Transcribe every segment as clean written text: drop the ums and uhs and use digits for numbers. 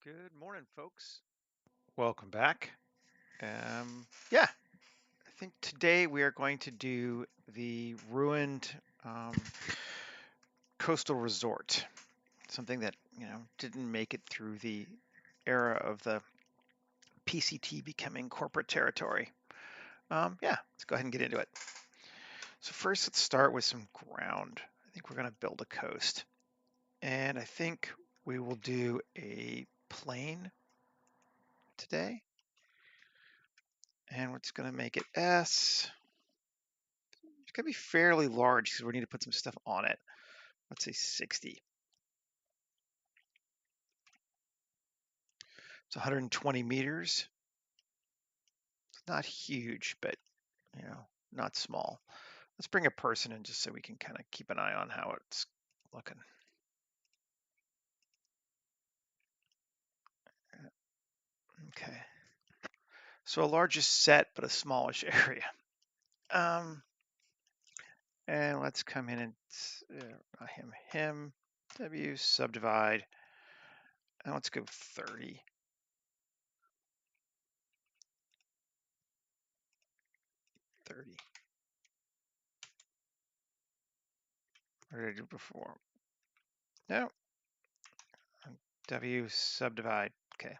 Good morning, folks. Welcome back. Yeah, I think today we are going to do the ruined coastal resort, something that didn't make it through the era of the PCT becoming corporate territory. Yeah, let's go ahead and get into it. So first, let's start with some ground. I think we're going to build a coast, and I think we will do a plain today, and we're just going to make it S. It's going to be fairly large because we need to put some stuff on it. Let's say 60. It's 120 meters. It's not huge, but not small. Let's bring a person in just so we can kind of keep an eye on how it's looking. Okay. So a largish set, but a smallish area. And let's come in and not him, W, subdivide. And let's go 30. 30. What did I do before? No. W, subdivide. Okay.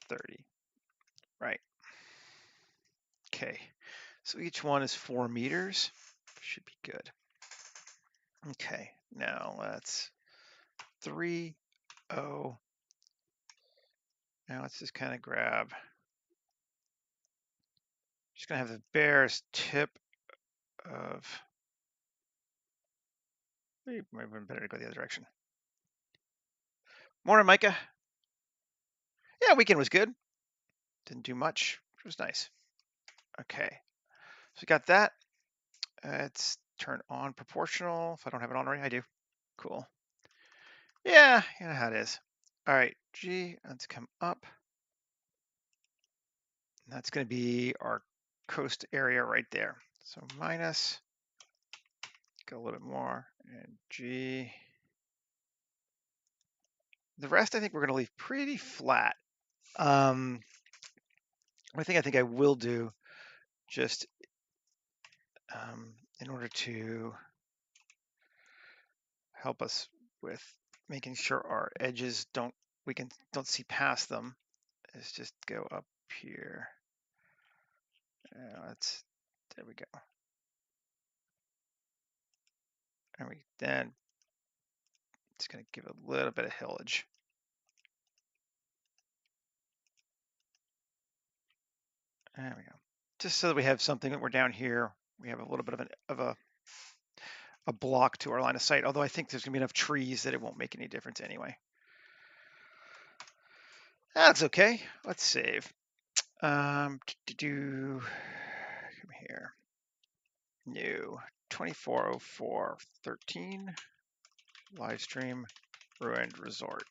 30. Right. Okay. So each one is 4 meters. Should be good. Okay. Now let's 3, 0. Now let's just kind of grab. Just gonna have the barest tip of. Maybe it would have been better to go the other direction. Morning, Micah. Yeah, weekend was good. Didn't do much, which was nice. Okay. So we got that. Let's turn on proportional. If I don't have it on already, I do. Cool. Yeah, you know how it is. All right, G, let's come up. That's going to be our coast area right there. So minus, go a little bit more, and G. The rest I think we're going to leave pretty flat. One thing I think I will do, just in order to help us with making sure our edges don't see past them, is just go up here. There we go. And we then it's going to give a little bit of hillage. There we go. Just so that we have something that we're down here. We have a little bit of a block to our line of sight. Although I think there's going to be enough trees that it won't make any difference anyway. That's okay. Let's save. Come here. New 240413 live stream ruined resort.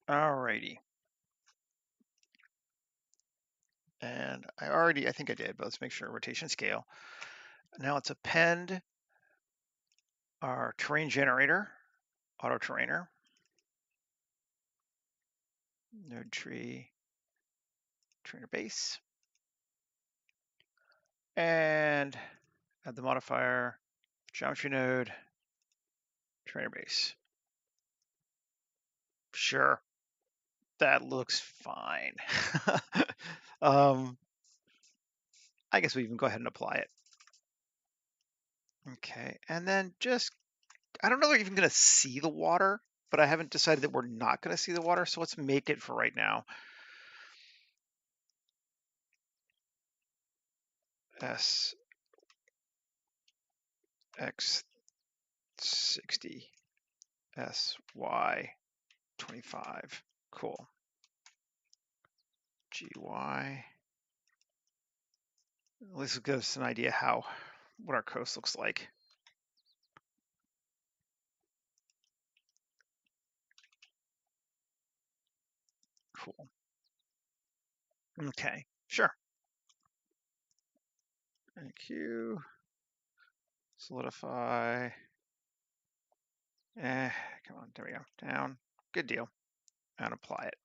Alrighty. And I think I did, but let's make sure rotation scale. Now let's append our terrain generator, auto terrainer, node tree, trainer base, and add the modifier, geometry node, trainer base. Sure, that looks fine. I guess we even go ahead and apply it. Okay, and then I don't know if we're even going to see the water, but I haven't decided that we're not going to see the water, so let's make it for right now. S X 60 S Y 25. Cool. GY. At least it'll give us an idea what our coast looks like. Cool. Okay, sure. IQ, solidify. Come on, there we go. Down. Good deal. And apply it.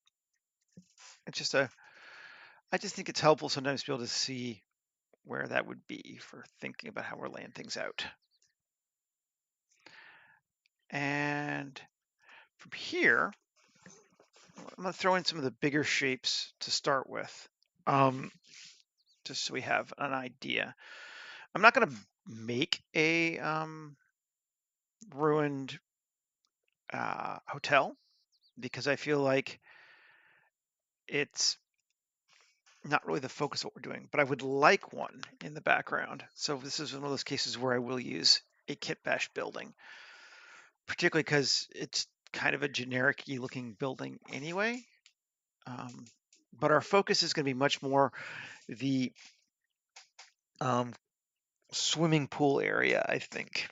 It's just I just think it's helpful sometimes to be able to see where that would be for thinking about how we're laying things out. And from here, I'm going to throw in some of the bigger shapes to start with, just so we have an idea. I'm not going to make a ruined hotel because I feel like it's not really the focus of what we're doing, but I would like one in the background. So this is one of those cases where I will use a kit bash building, particularly because it's kind of a generic-y looking building anyway. But our focus is going to be much more the swimming pool area, I think.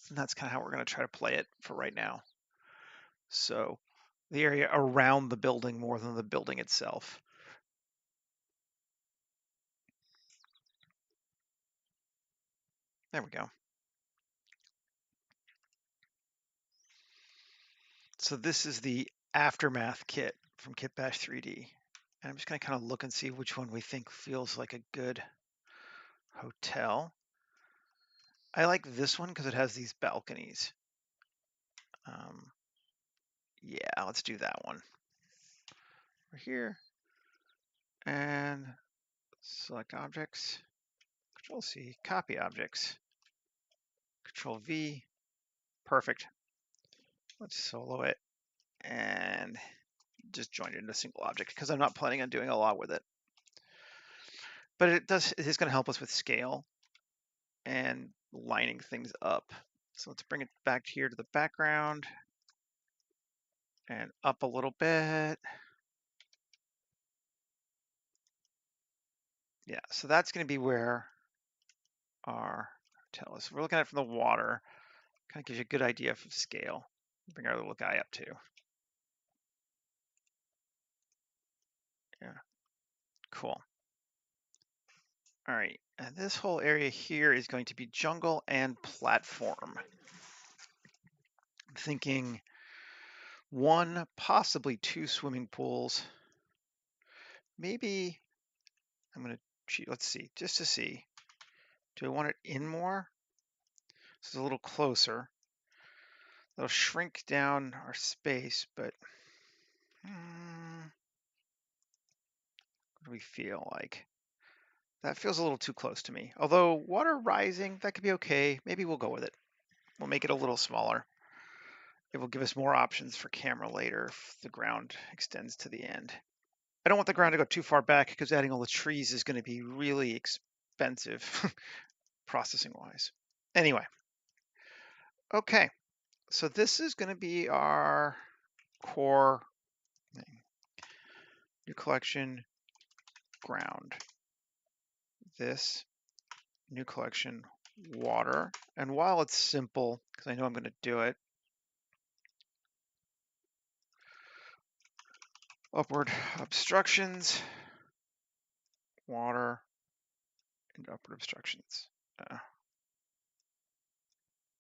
And that's kind of how we're going to try to play it for right now. So the area around the building more than the building itself. There we go. So this is the aftermath kit from Kitbash 3D. And I'm just going to kind of look and see which one we think feels like a good hotel. I like this one because it has these balconies. Yeah, let's do that one. We're here and select objects, Control C, copy objects, Control V, perfect. Let's solo it and just join it in a single object because I'm not planning on doing a lot with it. But it is going to help us with scale and lining things up. So let's bring it back here to the background and up a little bit. Yeah, so that's going to be where our hotel is. We're looking at it from the water. Kind of gives you a good idea of scale. Bring our little guy up too. Yeah, cool. All right, and this whole area here is going to be jungle and platform. I'm thinking one, possibly two swimming pools. Maybe I'm going to cheat. Let's see, just to see. Do I want it in more? This is a little closer. That'll shrink down our space, but what do we feel like? That feels a little too close to me. Although water rising, that could be okay. Maybe we'll go with it. We'll make it a little smaller. It will give us more options for camera later if the ground extends to the end. I don't want the ground to go too far back because adding all the trees is going to be really expensive processing wise. Anyway, okay, so this is going to be our core thing. New collection, ground. This, new collection, water. And while it's simple, because I know I'm going to do it, upward obstructions, water, and upward obstructions.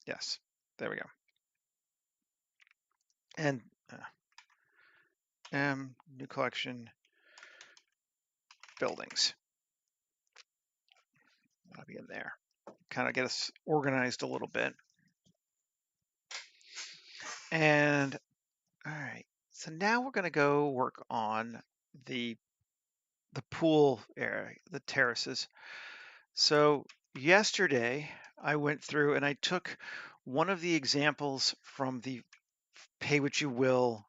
Yes, there we go. And new collection, buildings. That'll be in there. Kind of get us organized a little bit. And all right, so now we're going to go work on the pool area, the terraces. So yesterday I went through and I took one of the examples from the pay what you will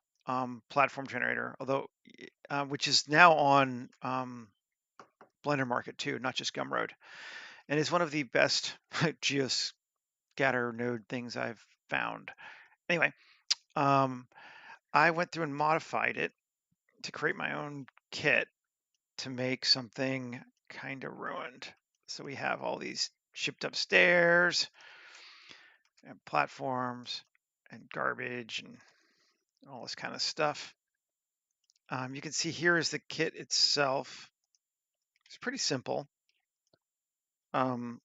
platform generator, although which is now on Blender Market too, not just Gumroad, and is one of the best geoscatter node things I've found. Anyway, I went through and modified it to create my own kit to make something kind of ruined. So we have all these shipped upstairs and platforms and garbage and all this kind of stuff. You can see here is the kit itself. It's pretty simple. Um,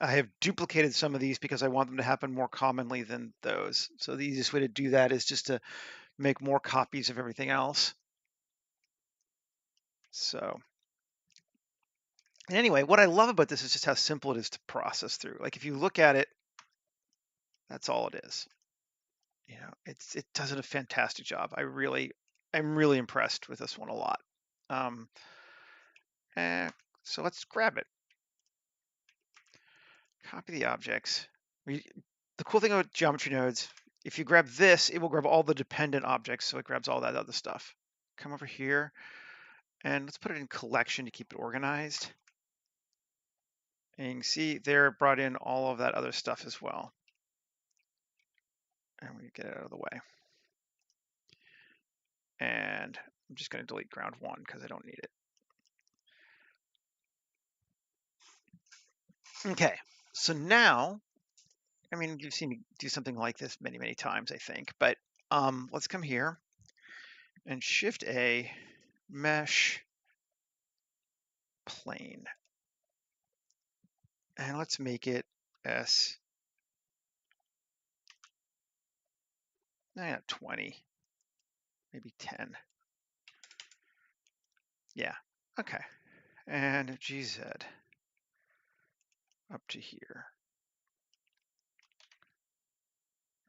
I have duplicated some of these because I want them to happen more commonly than those. So the easiest way to do that is just to make more copies of everything else. So, and anyway, what I love about this is just how simple it is to process through. Like if you look at it, that's all it is. You know, it does a fantastic job. I'm really impressed with this one a lot. Um, so let's grab it. Copy the objects. The cool thing about geometry nodes, if you grab this, it will grab all the dependent objects, so it grabs all that other stuff. Come over here, and let's put it in collection to keep it organized. And you can see there it brought in all of that other stuff as well. And we get it out of the way. And I'm just going to delete ground 1 because I don't need it. Okay, so now, I mean, you've seen me do something like this many, many times, I think, but let's come here and Shift A, Mesh, Plane. And let's make it S, 20, maybe 10. Yeah, okay. And GZ up to here.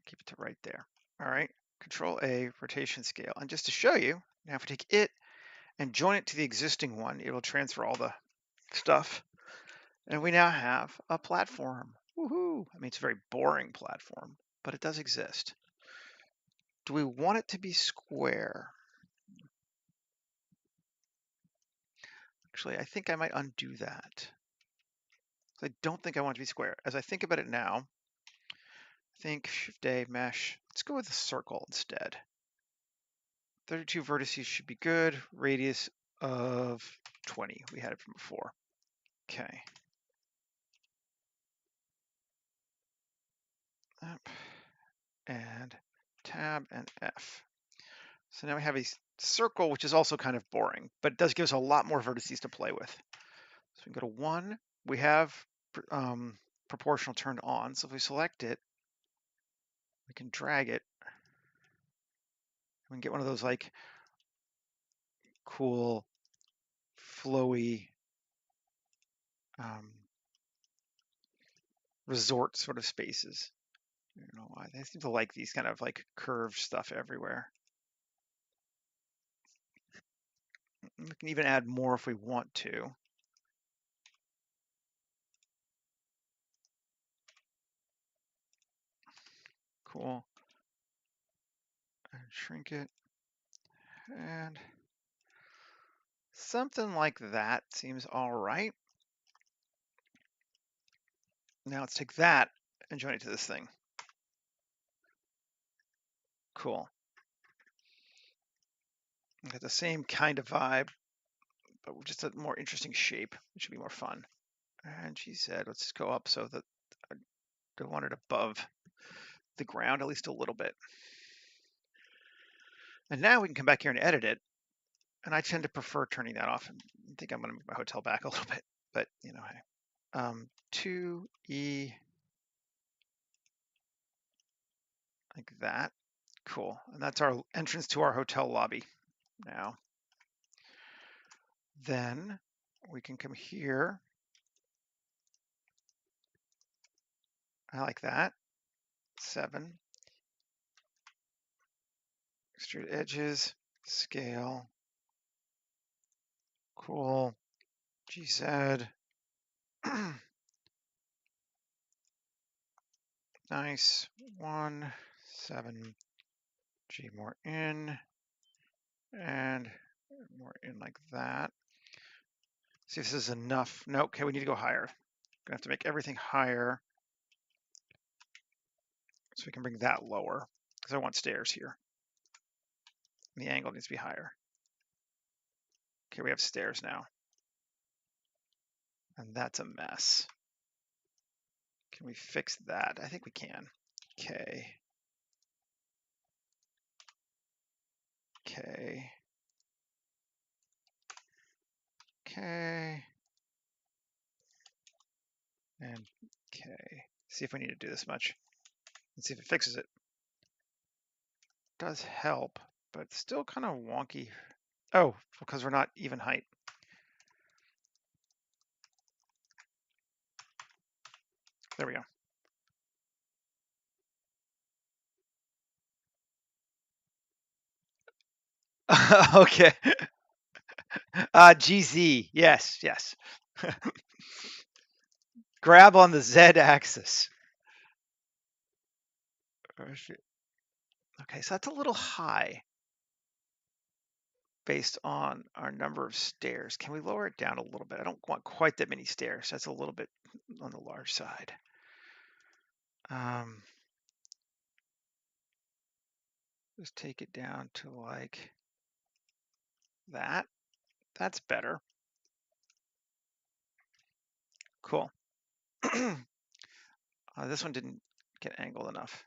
Keep it to right there. All right, Control A, rotation scale. And just to show you, now if we take it and join it to the existing one, it will transfer all the stuff. And we now have a platform. Woohoo! I mean, it's a very boring platform, but it does exist. Do we want it to be square? Actually, I think I might undo that. I don't think I want it to be square. As I think about it now, think Shift A, Mesh. Let's go with a circle instead. 32 vertices should be good. Radius of 20. We had it from before. Okay. Up and Tab and F. So now we have a circle, which is also kind of boring, but it does give us a lot more vertices to play with. So we can go to 1. We have proportional turned on. So if we select it, we can drag it. We can get one of those like cool, flowy resort sort of spaces. I don't know why. They seem to like these kind of like curved stuff everywhere. We can even add more if we want to. Cool. And shrink it. And something like that seems all right. Now let's take that and join it to this thing. Cool. Got the same kind of vibe, but with just a more interesting shape. It should be more fun. And she said, let's just go up so that I don't want it above the ground, at least a little bit. And now we can come back here and edit it. And I tend to prefer turning that off. I think I'm going to move my hotel back a little bit, but you know, hey. 2E, like that. Cool. And that's our entrance to our hotel lobby now. Then we can come here. I like that. 7. Extrude edges, scale. Cool. GZ. Nice. 1, 7. G more in. And more in like that. See if this is enough. Nope. Okay, we need to go higher. Gonna have to make everything higher so we can bring that lower because I want stairs here. And the angle needs to be higher. Okay, we have stairs now. And that's a mess. Can we fix that? I think we can. Okay. Okay. Okay. And okay, see if we need to do this much. Let's see if it fixes it. Does help, but still kind of wonky. Oh, because we're not even height. There we go. Okay. GZ. Yes, yes. Grab on the Z axis. Okay, so that's a little high based on our number of stairs. Can we lower it down a little bit? I don't want quite that many stairs. That's a little bit on the large side. Just take it down to like that. That's better. Cool. This one didn't get angled enough.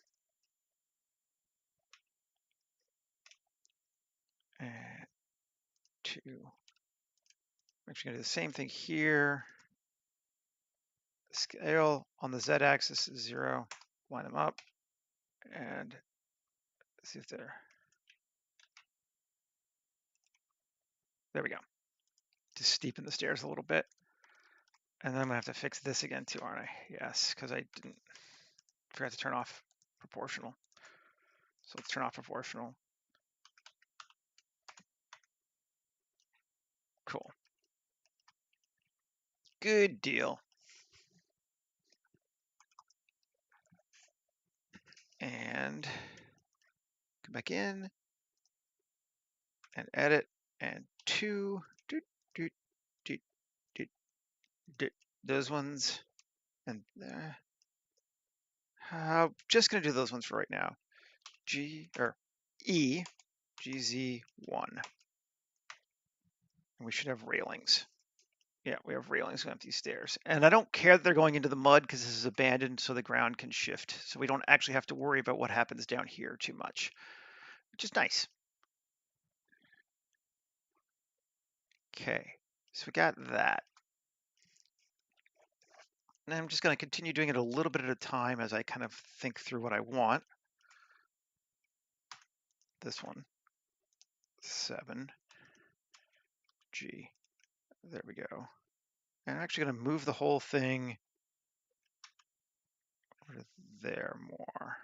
And 2. I'm actually going to do the same thing here. Scale on the z-axis is 0. Line them up and see if they're. There we go. Just steepen the stairs a little bit. And then I'm going to have to fix this again too, aren't I? Yes, because I forgot to turn off proportional. So let's turn off proportional. Cool. Good deal. And come back in and edit and 2. Those ones. And just going to do those ones for right now. E, GZ1. And we should have railings. Yeah, we have railings going up these stairs. And I don't care that they're going into the mud because this is abandoned so the ground can shift. So we don't actually have to worry about what happens down here too much, which is nice. Okay, so we got that. And I'm just going to continue doing it a little bit at a time as I kind of think through what I want. This one, 7, G. There we go. And I'm actually going to move the whole thing over there more.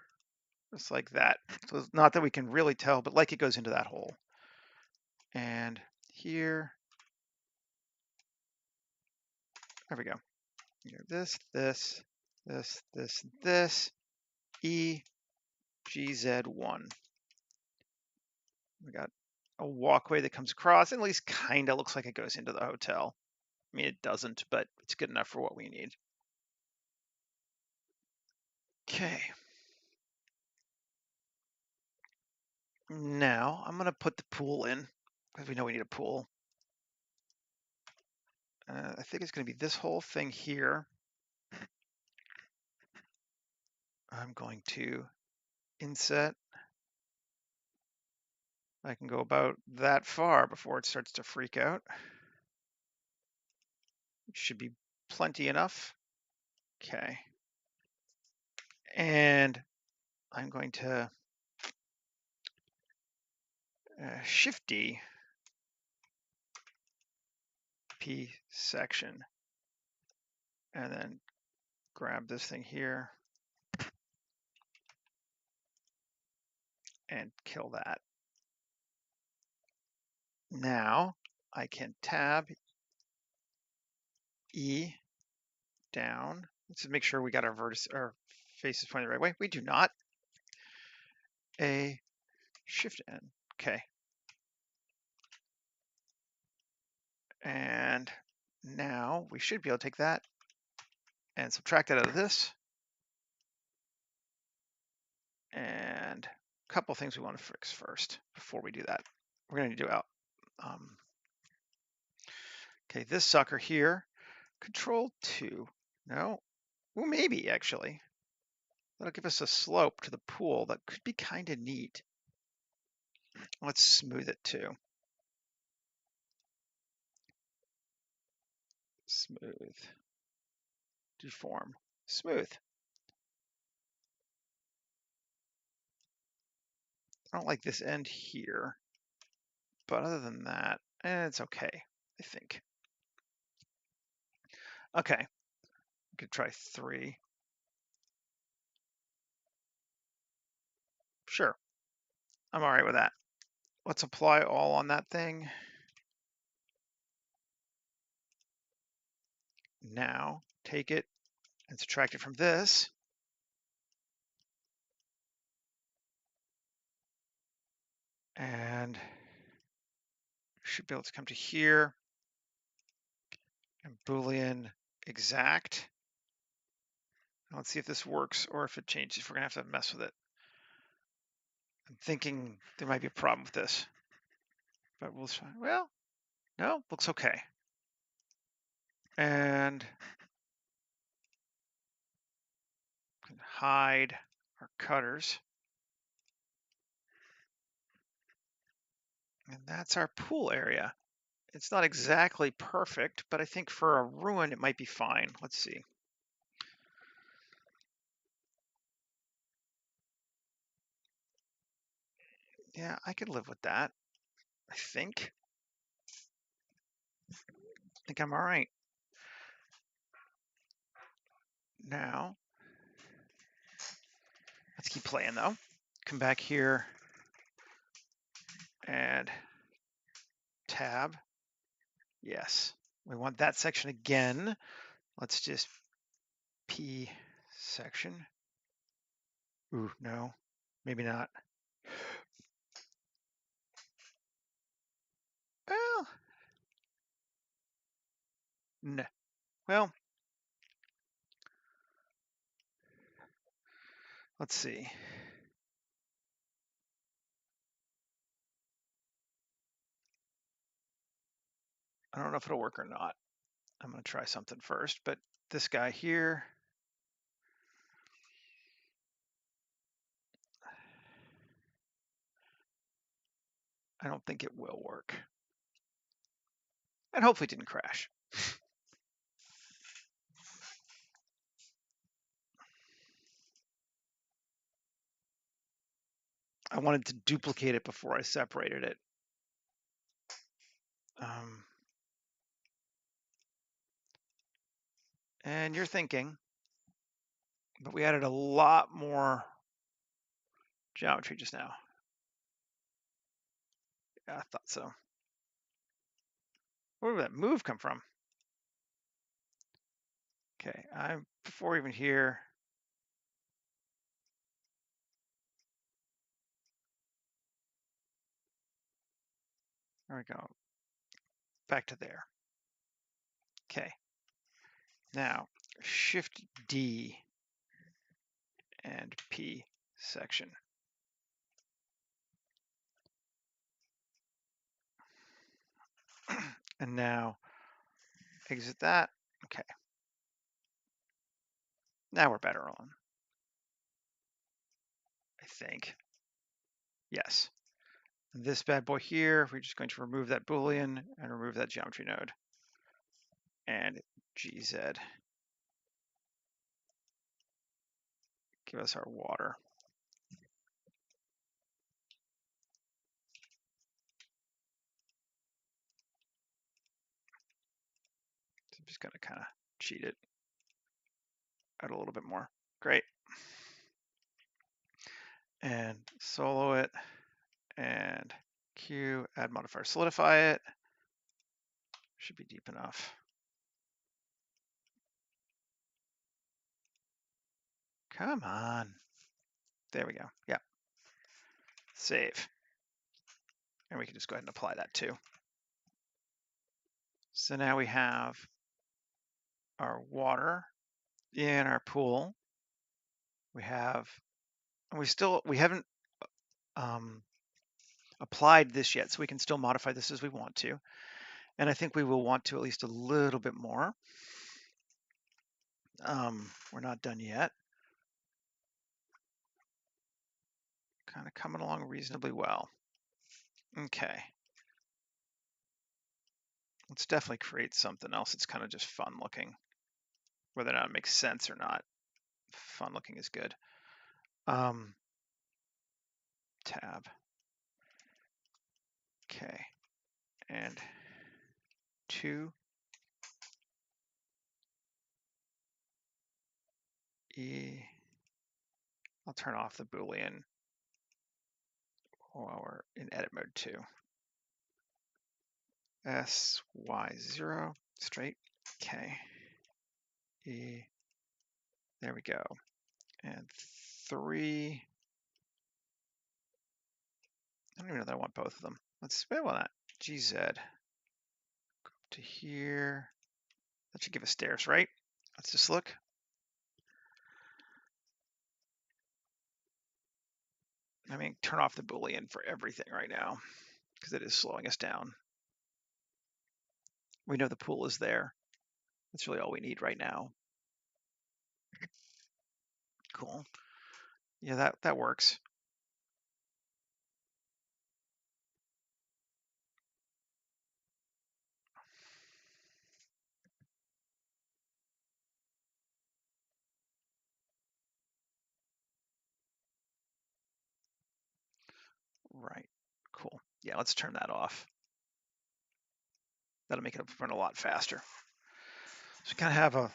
Just like that. So it's not that we can really tell, but like it goes into that hole. And here, there we go. This, E, GZ1. We got a walkway that comes across, and at least kind of looks like it goes into the hotel. I mean, it doesn't, but it's good enough for what we need. Okay. Now I'm going to put the pool in because we know we need a pool. I think it's going to be this whole thing here. I'm going to inset. I can go about that far before it starts to freak out. It should be plenty enough. Okay. And I'm going to Shift D, P section, and then grab this thing here and kill that. Now I can tab E down. Let's make sure we got our vertices, our faces pointed the right way. We do not. A Shift N. Okay. And now we should be able to take that and subtract it out of this. And a couple things we want to fix first before we do that. We're going to do out. Okay, this sucker here, Control 2. No, well, maybe actually. That'll give us a slope to the pool that could be kind of neat. Let's smooth it too. Smooth. deform, smooth. I don't like this end here, but other than that, it's okay, I think. Okay, we could try 3. Sure, I'm all right with that. Let's apply all on that thing. Now take it and subtract it from this. And should be able to come to here and Boolean exact. Now let's see if this works or if it changes. We're gonna have to mess with it. I'm thinking there might be a problem with this, but we'll try. Well, no, looks okay. And can hide our cutters. And that's our pool area. It's not exactly perfect, but I think for a ruin, it might be fine. Let's see. Yeah, I could live with that. I think I'm all right. Now, let's keep playing though. Come back here and tab. Yes, we want that section again. Let's just P section. Ooh, no, maybe not. Well, no. Well, let's see. I don't know if it'll work or not. I'm going to try something first, but this guy here, I don't think it will work. And hopefully it didn't crash. I wanted to duplicate it before I separated it. And you're thinking, but we added a lot more geometry just now. Yeah, I thought so. Where did that move come from? Okay, I'm before even here. There we go. Back to there. Okay. Now, Shift D and P section. And now exit that. Okay. Now we're better on. I think. Yes. And this bad boy here, we're just going to remove that Boolean and remove that geometry node. And GZ. Give us our water. So I'm just going to kind of cheat it out a little bit more. Great. And solo it and Q, add modifier, solidify it. Should be deep enough. Come on. There we go. Yeah. Save. And we can just go ahead and apply that too. So now we have our water in our pool. We have, and we haven't applied this yet, so we can still modify this as we want to. And I think we will want to at least a little bit more. We're not done yet. Kind of coming along reasonably well. Okay. Let's definitely create something else that's kind of just fun looking. whether or not it makes sense or not. Fun looking is good. Tab. Okay, and 2 E. I'll turn off the Boolean while we're in edit mode too. S, Y, 0, straight. Okay. E. There we go. And 3. I don't even know that I want both of them. Let's spin on that. GZ. Go up to here. That should give us stairs, right? Let's just look. I mean, turn off the Boolean for everything right now because it is slowing us down. We know the pool is there. That's really all we need right now. Cool. Yeah, that works. Right. Cool. Yeah, let's turn that off. That'll make it run a lot faster. So we kind of have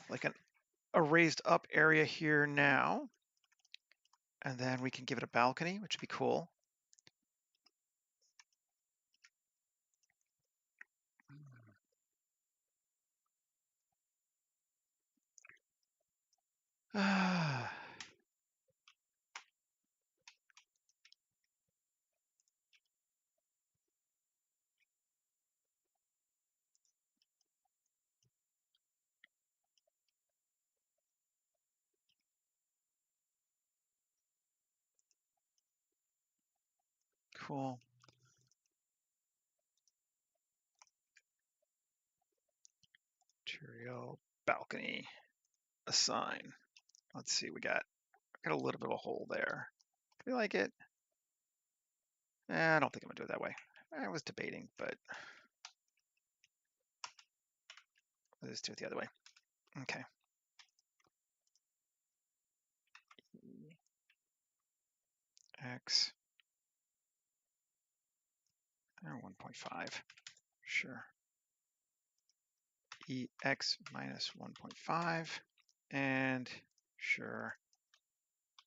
a raised up area here now. And then we can give it a balcony, which would be cool. Cool. Material, balcony, assign. Let's see, we got a little bit of a hole there. Do you like it? I don't think I'm gonna do it that way. I was debating, but let's do it the other way. Okay. X 1.5. Sure. EX minus 1.5. And sure.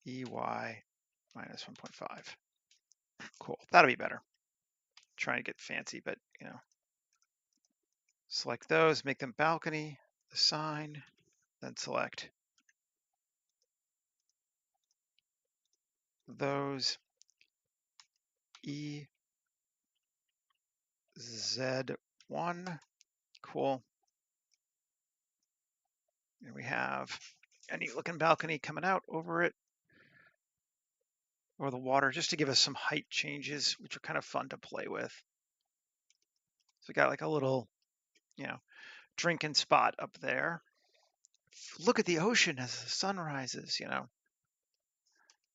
EY minus 1.5. Cool. That'll be better. Trying to get fancy, but you know. Select those, make them balcony, assign, then select those EZ1. Cool. And we have a neat looking balcony coming out over it, or the water, just to give us some height changes, which are kind of fun to play with. So we got like a little, you know, drinking spot up there. Look at the ocean as the sun rises, you know.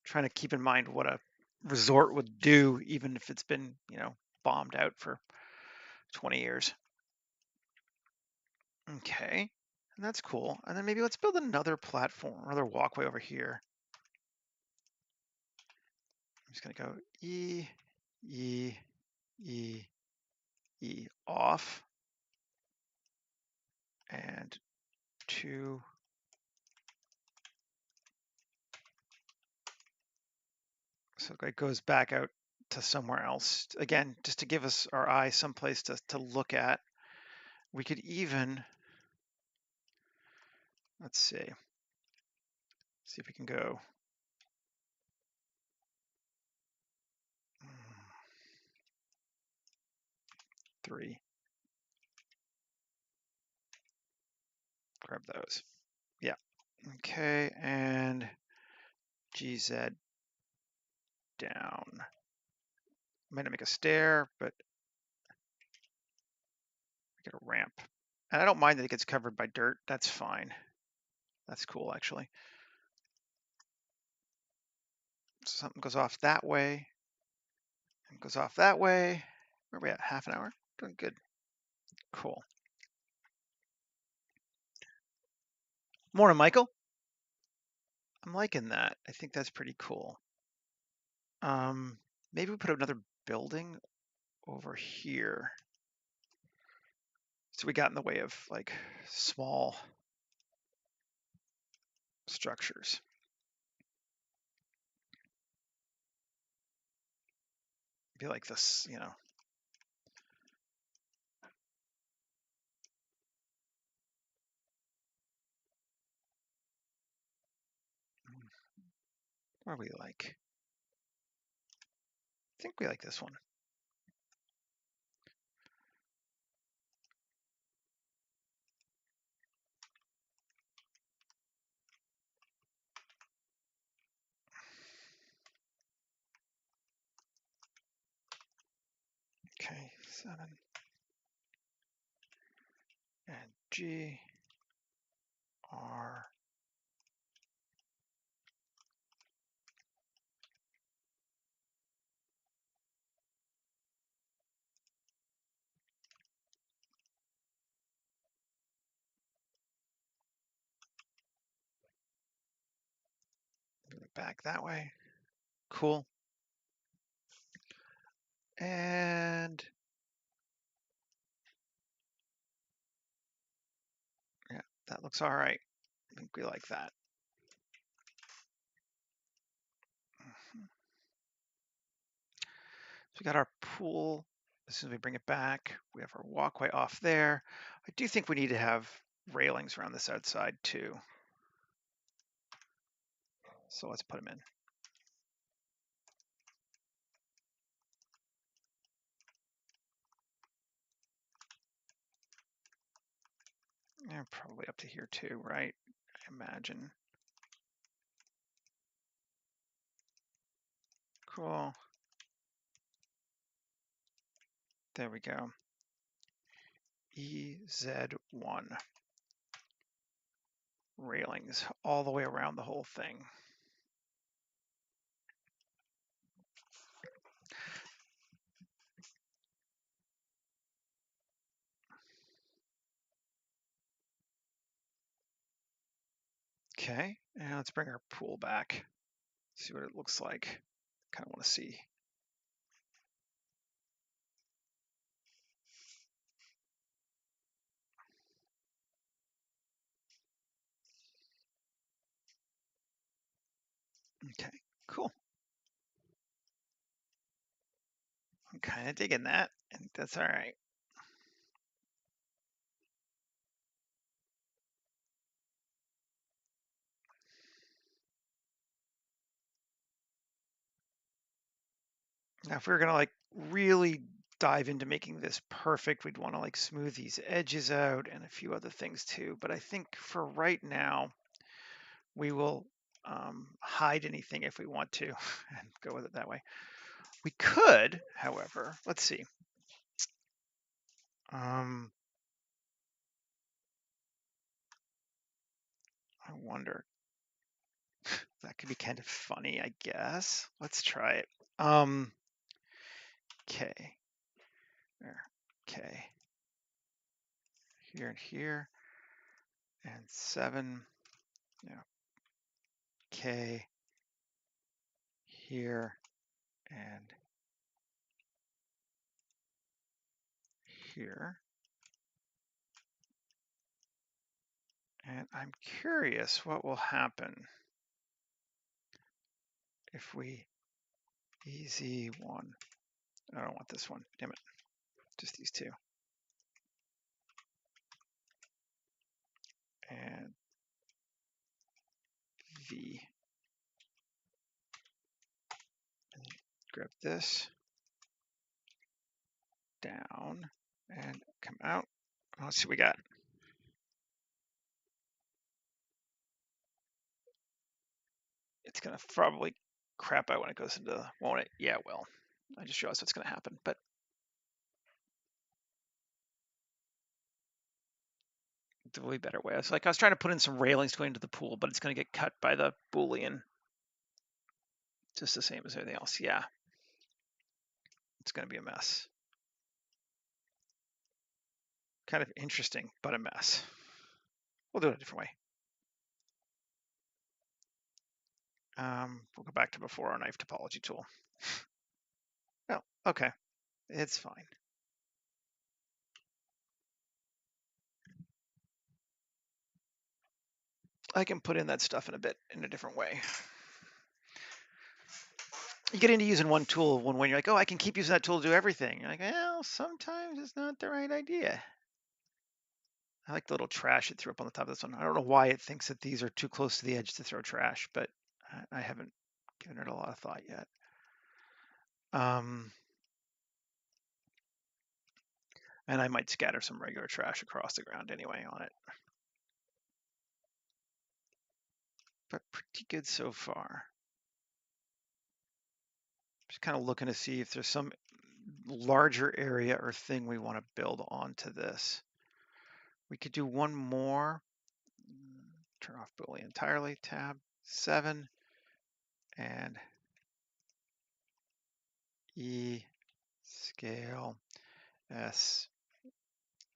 Trying to keep in mind what a resort would do, even if it's been, you know, bombed out for 20 years. Okay, and that's cool. And then maybe let's build another platform, another walkway over here. I'm just gonna go E, E, E, E off, and 2. So it goes back out to somewhere else. Again, just to give us our eye someplace to look at. We could even, let's see if we can go. Three. Grab those. Yeah. Okay, and GZ down. I'm gonna make a stair, but get a ramp. And I don't mind that it gets covered by dirt. That's fine. That's cool, actually. So something goes off that way, and goes off that way. Where are we at? Half an hour? Doing good. Cool. Morning, Michael. I'm liking that. I think that's pretty cool. Maybe we put another building over here. So we got in the way of like small structures. Be like this, you know. What do we like? I think we like this one. Okay, 7 and G R. Move it back that way. Cool. And yeah, that looks all right. I think we like that. So we got our pool. As soon as we bring it back, we have our walkway off there. I do think we need to have railings around this outside too. So let's put them in. Yeah, probably up to here too, right? I imagine. Cool. There we go. EZ1. Railings all the way around the whole thing. Okay, and let's bring our pool back. See what it looks like. Kind of want to see. Okay, cool. I'm kind of digging that. I think that's all right. Now, if we were gonna like really dive into making this perfect, we'd want to like smooth these edges out and a few other things too. But I think for right now, we will hide anything if we want to and go with it that way. We could, however, let's see. I wonder. That could be kind of funny, I guess. Let's try it. Okay. There. Okay. Here and here. And 7. Yeah. Okay. Here and here. And I'm curious what will happen if we EZ1. I don't want this one. Damn it. Just these two. And V. And grab this down and come out. Let's see what we got. It's going to probably crap out when it goes into, won't it? Yeah, it will. I just realized what's going to happen, but the way better way. I was trying to put in some railings going into the pool, but it's going to get cut by the Boolean. Just the same as everything else. Yeah. It's going to be a mess. Kind of interesting, but a mess. We'll do it a different way. We'll go back to before our knife topology tool. Oh, okay, it's fine. I can put in that stuff in a bit in a different way. You get into using one tool when you're like, oh, I can keep using that tool to do everything. You're like, well, sometimes it's not the right idea. I like the little trash it threw up on the top of this one. I don't know why it thinks that these are too close to the edge to throw trash, but I haven't given it a lot of thought yet. And I might scatter some regular trash across the ground anyway on it. But pretty good so far. Just kind of looking to see if there's some larger area or thing we want to build onto this. We could do one more. Turn off Boolean entirely, tab 7, and E scale S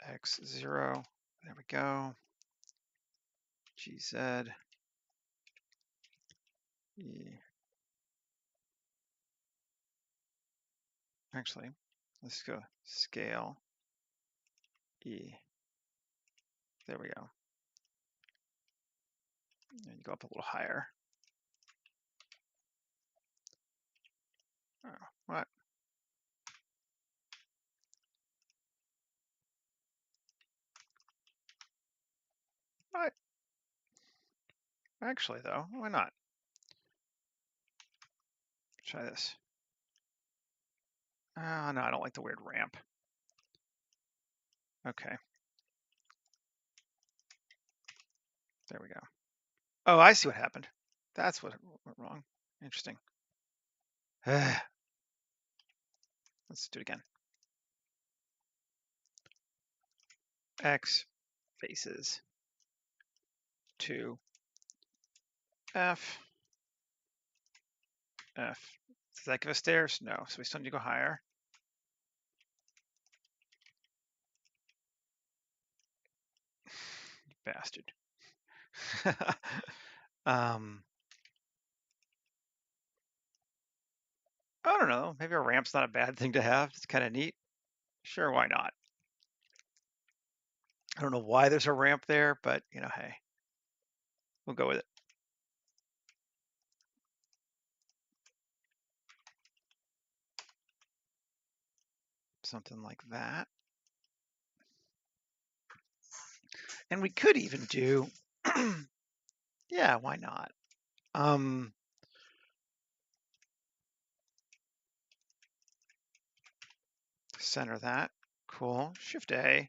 X0. There we go. GZ E. Actually, let's go scale E. There we go. And go up a little higher. Oh, what? What? Actually, though, why not? Try this. Oh, no, I don't like the weird ramp. Okay. There we go. Oh, I see what happened. That's what went wrong. Interesting. Let's do it again. X faces to F. F. Does that give us stairs? No, so we still need to go higher. You bastard. I don't know. Maybe a ramp's not a bad thing to have. It's kind of neat. Sure, why not? I don't know why there's a ramp there, but you know, hey, we'll go with it. Something like that. And we could even do, yeah, why not? Center that. Cool. Shift A.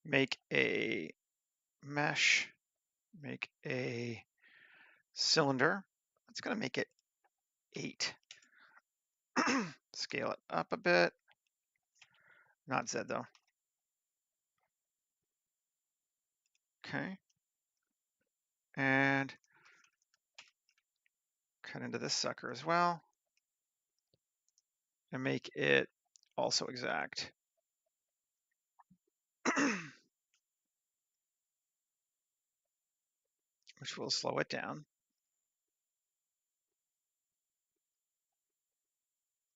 Make a mesh. Make a cylinder. It's going to make it 8. Scale it up a bit. Not Z though. Okay. And cut into this sucker as well. And make it also exact. Which will slow it down.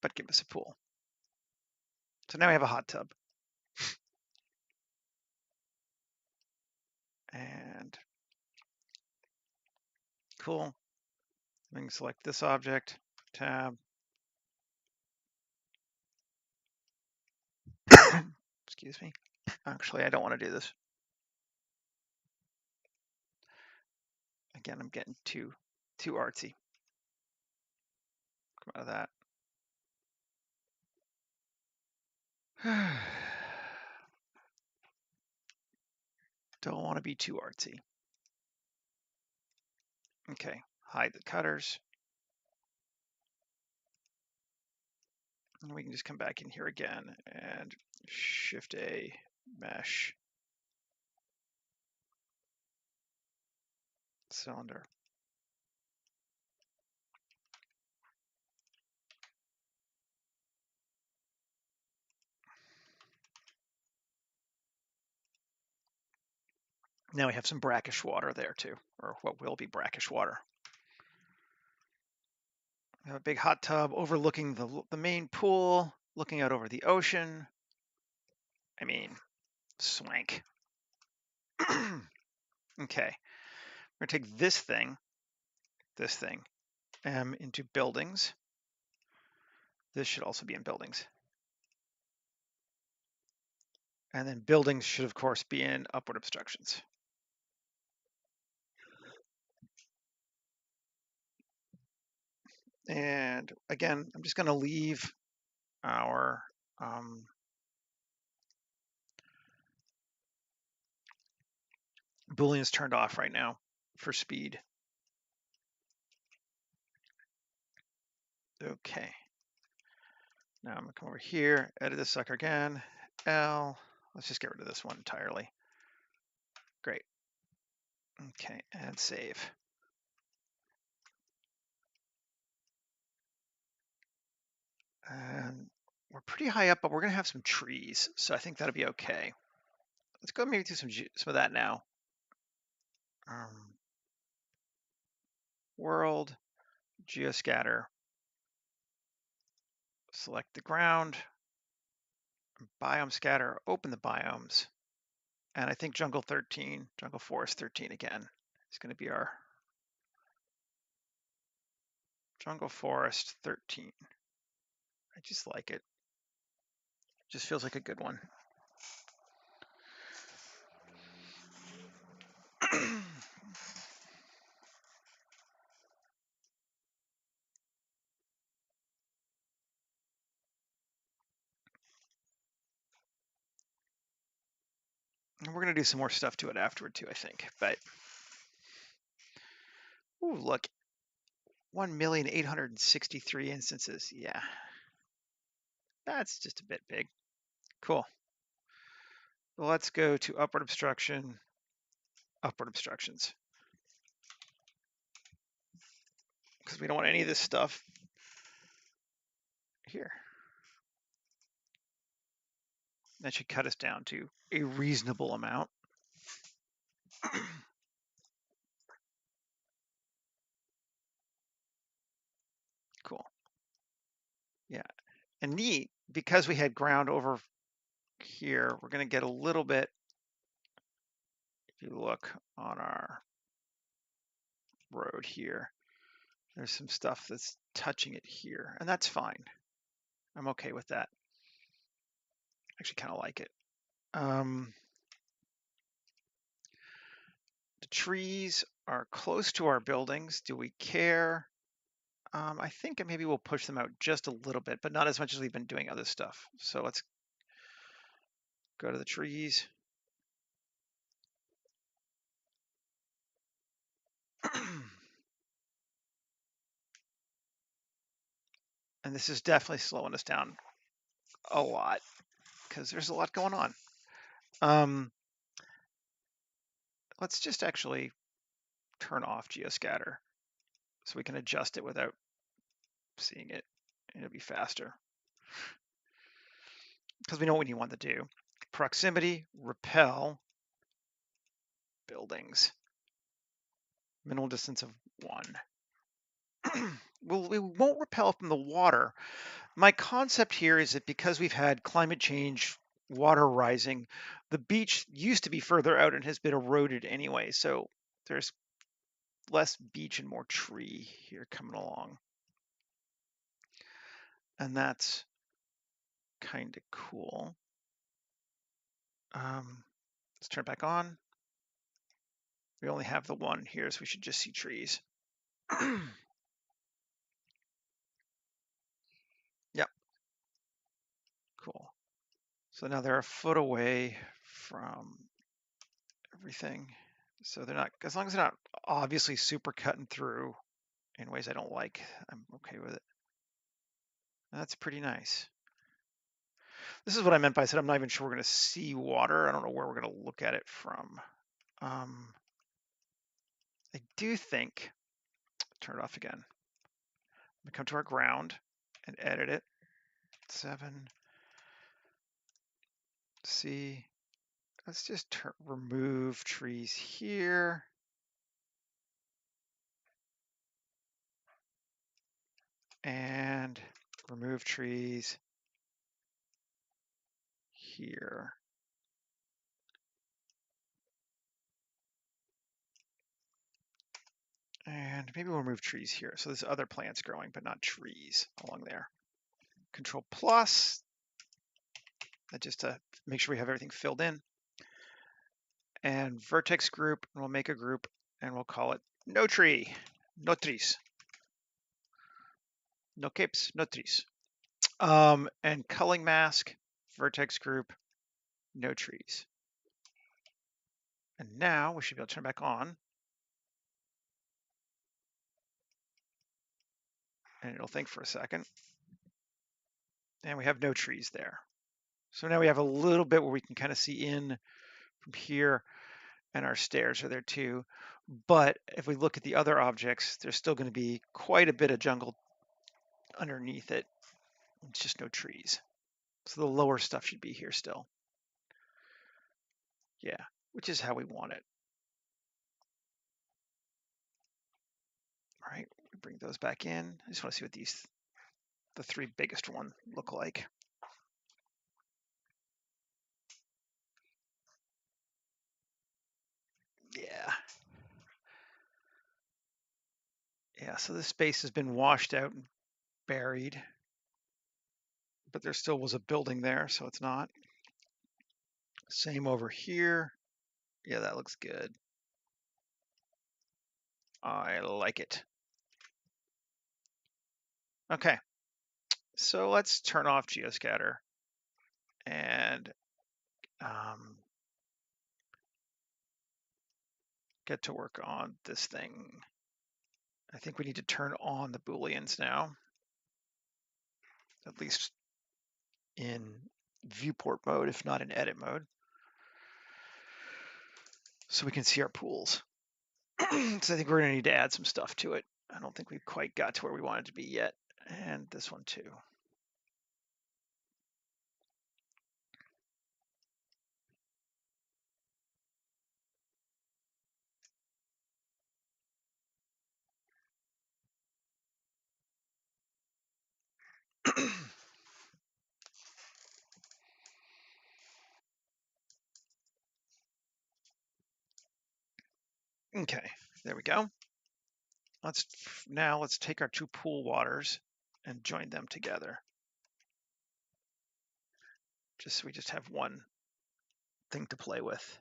But give us a pool. So now we have a hot tub. And cool. We can select this object, tab. Excuse me. Actually, I don't want to do this. Again, I'm getting too artsy. Come out of that. Don't want to be too artsy. Okay, hide the cutters. And we can just come back in here again and Shift A, mesh, cylinder. Now we have some brackish water there too, or what will be brackish water. We have a big hot tub overlooking the main pool, looking out over the ocean. I mean, swank. Okay, we're gonna take this thing, into buildings. This should also be in buildings. And then buildings should, of course, be in upward obstructions. And again, I'm just going to leave our Booleans turned off right now for speed. Okay. Now I'm going to come over here, edit this sucker again. L. Let's just get rid of this one entirely. Great. Okay, and save. And we're pretty high up, but we're going to have some trees, so I think that'll be okay. Let's go maybe do some of that now. World, geoscatter, select the ground, biome scatter, open the biomes, and I think jungle forest 13 again is going to be our jungle forest 13. I just like it. Just feels like a good one. And we're going to do some more stuff to it afterward too, I think. But ooh, look, 1,863 instances. Yeah, that's just a bit big. Cool. Well, let's go to upward obstructions. Because we don't want any of this stuff here. That should cut us down to a reasonable amount. Cool. Yeah. And neat, because we had ground over here, we're going to get a little bit, if you look on our road here, there's some stuff that's touching it here, and that's fine. I'm okay with that. Actually kind of like it. The trees are close to our buildings. Do we care? I think maybe we'll push them out just a little bit, but not as much as we've been doing other stuff. So let's go to the trees. And this is definitely slowing us down a lot because there's a lot going on. Let's just actually turn off geoscatter so we can adjust it without seeing it, and it'll be faster. Because we know what we want to do. Proximity, repel, buildings. Minimal distance of 1. Well, we won't repel from the water. My concept here is that because we've had climate change, water rising, the beach used to be further out and has been eroded anyway. So there's less beach and more tree here coming along. And that's kind of cool. Let's turn it back on. We only have the one here, so we should just see trees. Yep. Cool. So now they're a foot away from everything. So they're not, as long as they're not obviously super cutting through in ways I don't like, I'm okay with it. That's pretty nice. This is what I meant by I said I'm not even sure we're going to see water. I don't know where we're going to look at it from. I do think, turn it off again. We come to our ground and edit it. 7. See, let's just remove trees here. and remove trees here. And maybe we'll remove trees here. So there's other plants growing, but not trees along there. Control plus, that just to make sure we have everything filled in. And vertex group, and we'll make a group and we'll call it no tree, no trees. No capes, no trees. And culling mask, vertex group, no trees. And now we should be able to turn back on. And it'll think for a second. And we have no trees there. So now we have a little bit where we can kind of see in from here, and our stairs are there too. But if we look at the other objects, there's still going to be quite a bit of jungle underneath it. It's just no trees. So the lower stuff should be here still. Yeah, which is how we want it. All right, we bring those back in. I just want to see what the three biggest ones look like. Yeah. Yeah, so this space has been washed out and buried, but there still was a building there, so it's not. Same over here. Yeah, that looks good. I like it. Okay, so let's turn off geoscatter and get to work on this thing. I think we need to turn on the Booleans now, at least in viewport mode, if not in edit mode, so we can see our pools. So I think we're going to need to add some stuff to it. I don't think we've quite got to where we want it to be yet. And this one too. Okay, there we go. Let's take our two pool waters and join them together. Just so we just have one thing to play with.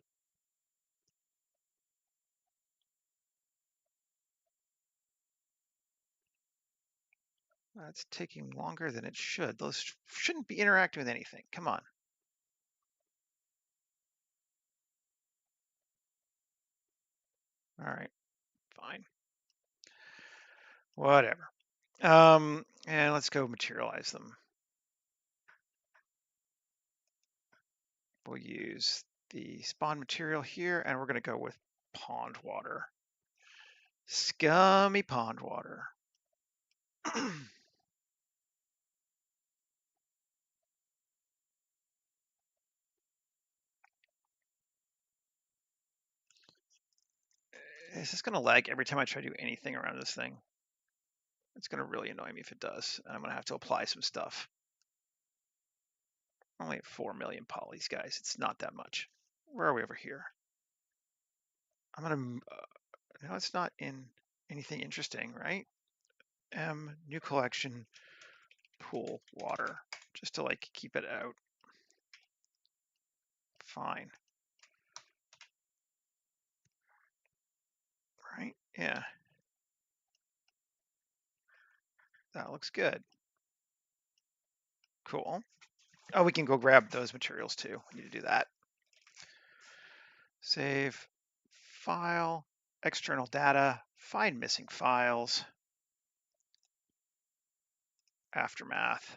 That's taking longer than it should. Those shouldn't be interacting with anything. Come on. All right, fine. Whatever. And let's go materialize them. We'll use the spawn material here, and we're going to go with pond water. Scummy pond water. Is this going to lag every time I try to do anything around this thing? It's going to really annoy me if it does. I'm going to have to apply some stuff. Only 4 million polys, guys. It's not that much. Where are we over here? I'm going to, no, it's not in anything interesting, right? New collection, pool water, just to like keep it out. Fine. Right, yeah. That looks good. Cool. Oh, we can go grab those materials too. We need to do that. Save, file, external data, find missing files, aftermath.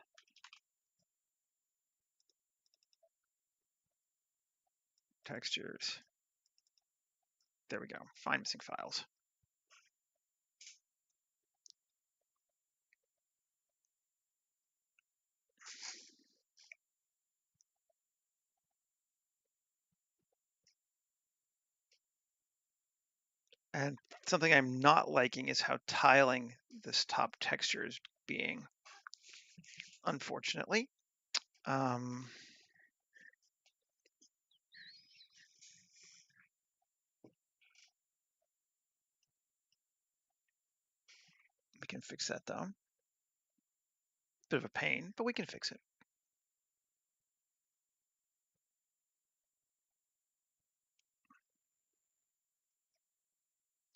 Textures. There we go. Find missing files. And something I'm not liking is how tiling this top texture is being, unfortunately. We can fix that though. Bit of a pain, but we can fix it.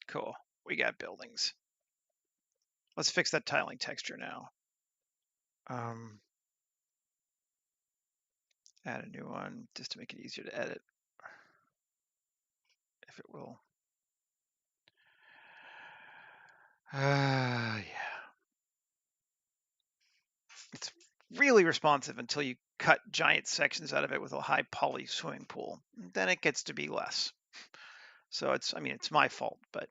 Cool. We got buildings. Let's fix that tiling texture now. Add a new one just to make it easier to edit. If it will. Yeah. It's really responsive until you cut giant sections out of it with a high poly swimming pool. Then it gets to be less. So it's, I mean, it's my fault, but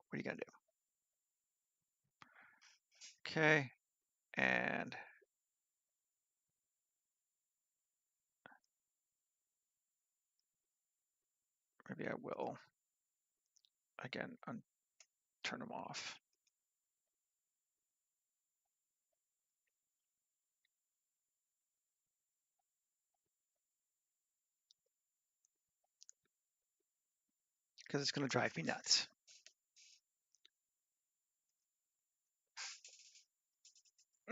what are you gonna do? Okay, and maybe I will, again, turn them off. Because it's gonna drive me nuts.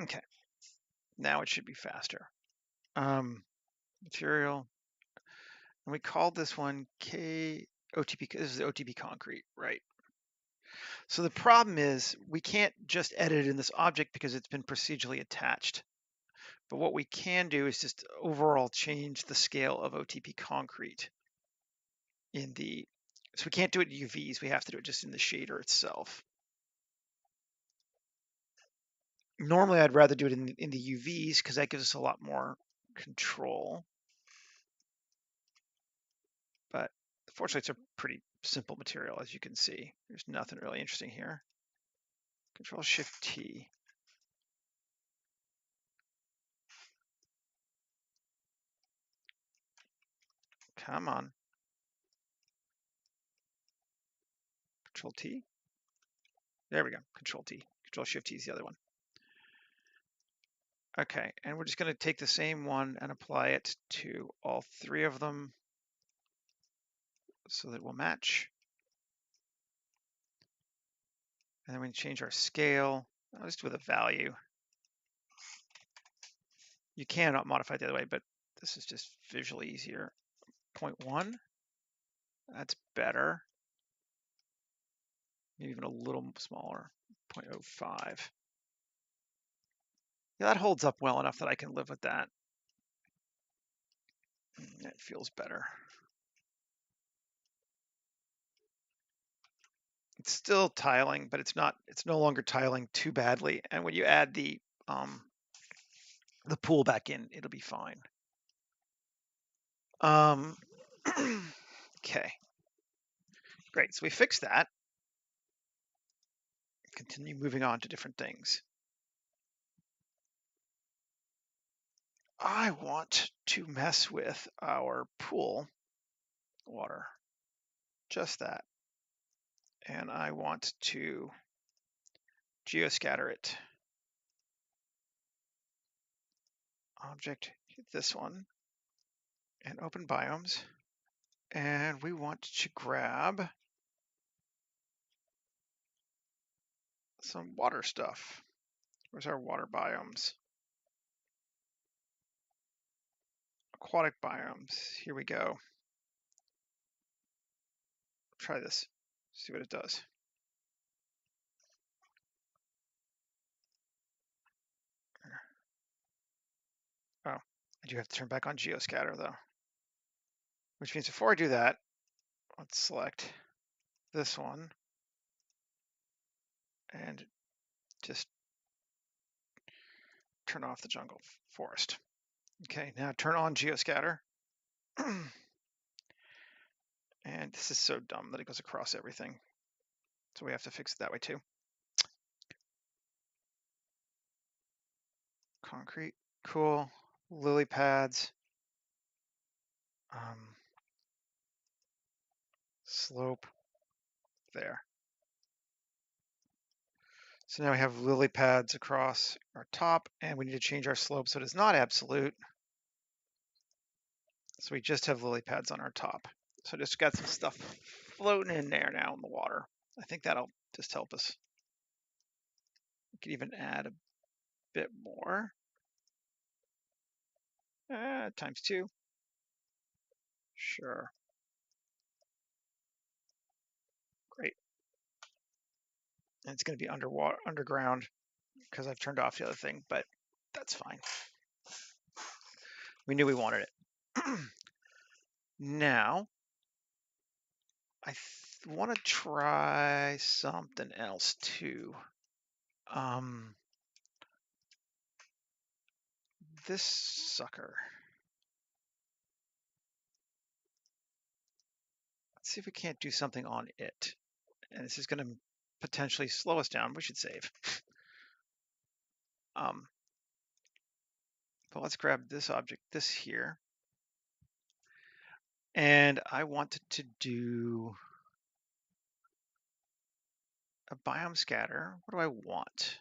Okay, now it should be faster. Material, and we called this one OTP, this is OTP concrete, right? So the problem is we can't just edit it in this object because it's been procedurally attached. But what we can do is just overall change the scale of OTP concrete in the, so we can't do it in UVs, we have to do it just in the shader itself. Normally I'd rather do it in the UVs because that gives us a lot more control. But fortunately it's a pretty simple material, as you can see. There's nothing really interesting here. Control Shift T. Come on. Control T. There we go. Control T. Control Shift T is the other one. Okay, and we're just going to take the same one and apply it to all three of them so that it will match. And then we can change our scale, just with a value. You cannot modify it the other way, but this is just visually easier. 0.1, that's better. Maybe even a little smaller, 0.05. Yeah, that holds up well enough that I can live with that. It feels better. It's still tiling, but it's no longer tiling too badly. And when you add the pool back in, it'll be fine. Okay, great. So we fixed that. Continue moving on to different things. I want to mess with our pool water, just that. And I want to geoscatter it. Object, hit this one, and open biomes. And we want to grab some water stuff. Where's our water biomes? Aquatic biomes, here we go. Try this, see what it does. Oh, I do have to turn back on geoscatter though. Which means before I do that, let's select this one and just turn off the jungle forest. Okay, now turn on geoscatter. And this is so dumb that it goes across everything. So we have to fix it that way too. Concrete, cool. Lily pads. Slope there. So now we have lily pads across our top, and we need to change our slope so it is not absolute. So we just have lily pads on our top. So just got some stuff floating in there now in the water. I think that'll just help us. We could even add a bit more. ×2. Sure. Great. And it's going to be underground because I've turned off the other thing, but that's fine. We knew we wanted it. Now, I want to try something else too. This sucker. Let's see if we can't do something on it. And this is going to potentially slow us down. We should save. But let's grab this object, this here. And I wanted to do a biome scatter. What do I want?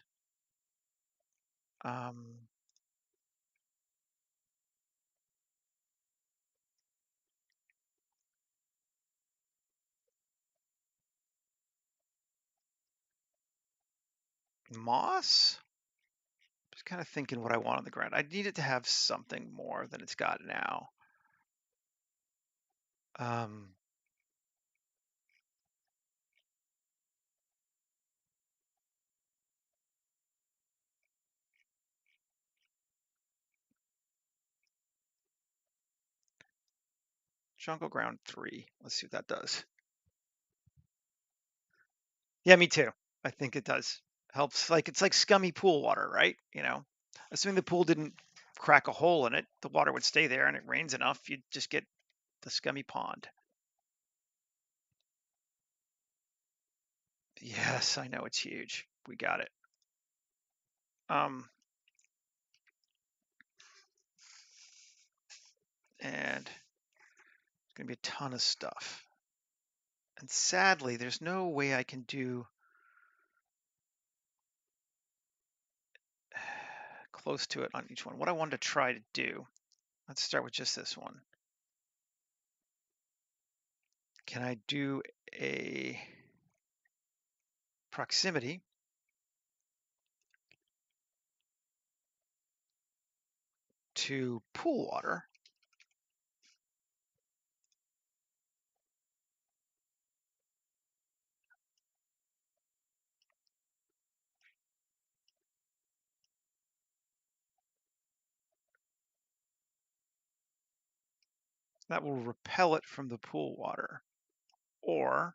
Moss? Just kind of thinking what I want on the ground. I need it to have something more than it's got now. Jungle ground 3. Let's see what that does. Yeah, me too. I think it does. Helps. Like it's like scummy pool water, right? You know, assuming the pool didn't crack a hole in it, the water would stay there, and it rains enough, you'd just get the scummy pond. Yes, I know it's huge. We got it. And it's going to be a ton of stuff. And sadly, there's no way I can do close to it on each one. What I wanted to try to do, let's start with just this one. Can I do a proximity to pool water? That will repel it from the pool water. Or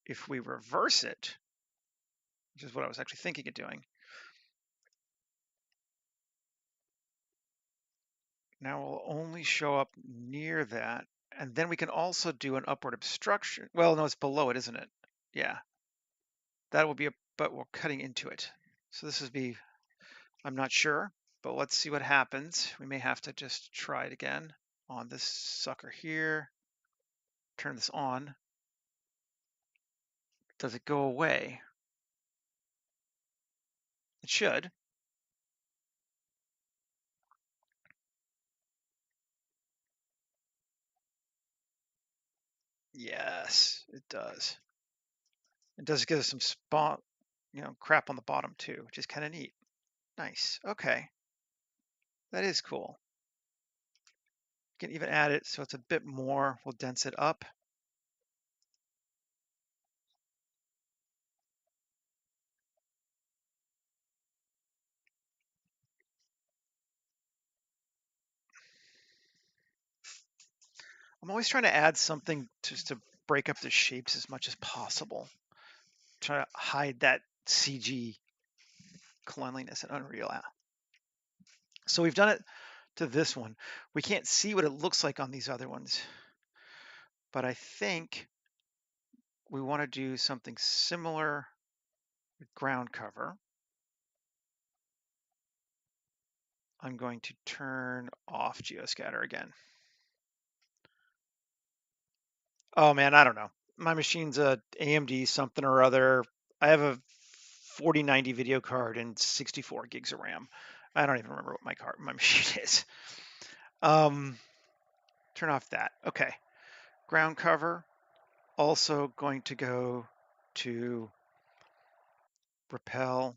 if we reverse it, which is what I was actually thinking of doing, now we'll only show up near that. And then we can also do an upward obstruction. Well, no, it's below it, isn't it? Yeah. That will be but we're cutting into it. So this would be, I'm not sure, but let's see what happens. We may have to just try it again on this sucker here. Turn this on. Does it go away? It should. Yes, it does. It does give us some spot, crap on the bottom too, which is kind of neat. Nice. Okay. That is cool. You can even add it so it's a bit more. We'll dense it up. I'm always trying to add something just to break up the shapes as much as possible. Try to hide that CG cleanliness and Unreal. So we've done it to this one. We can't see what it looks like on these other ones, but I think we want to do something similar with ground cover. I'm going to turn off geoscatter again. Oh man, I don't know. My machine's a AMD something or other. I have a 4090 video card and 64 gigs of RAM. I don't even remember what my machine is. Turn off that. Okay. Ground cover. Also going to go to repel.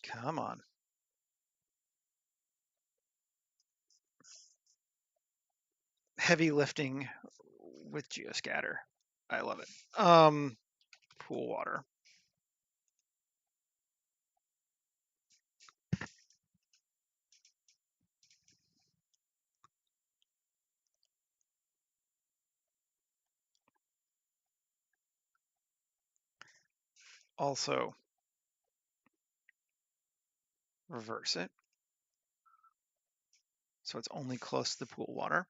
Come on. Heavy lifting with geoscatter. I love it. Pool water. Also reverse it. So it's only close to the pool water.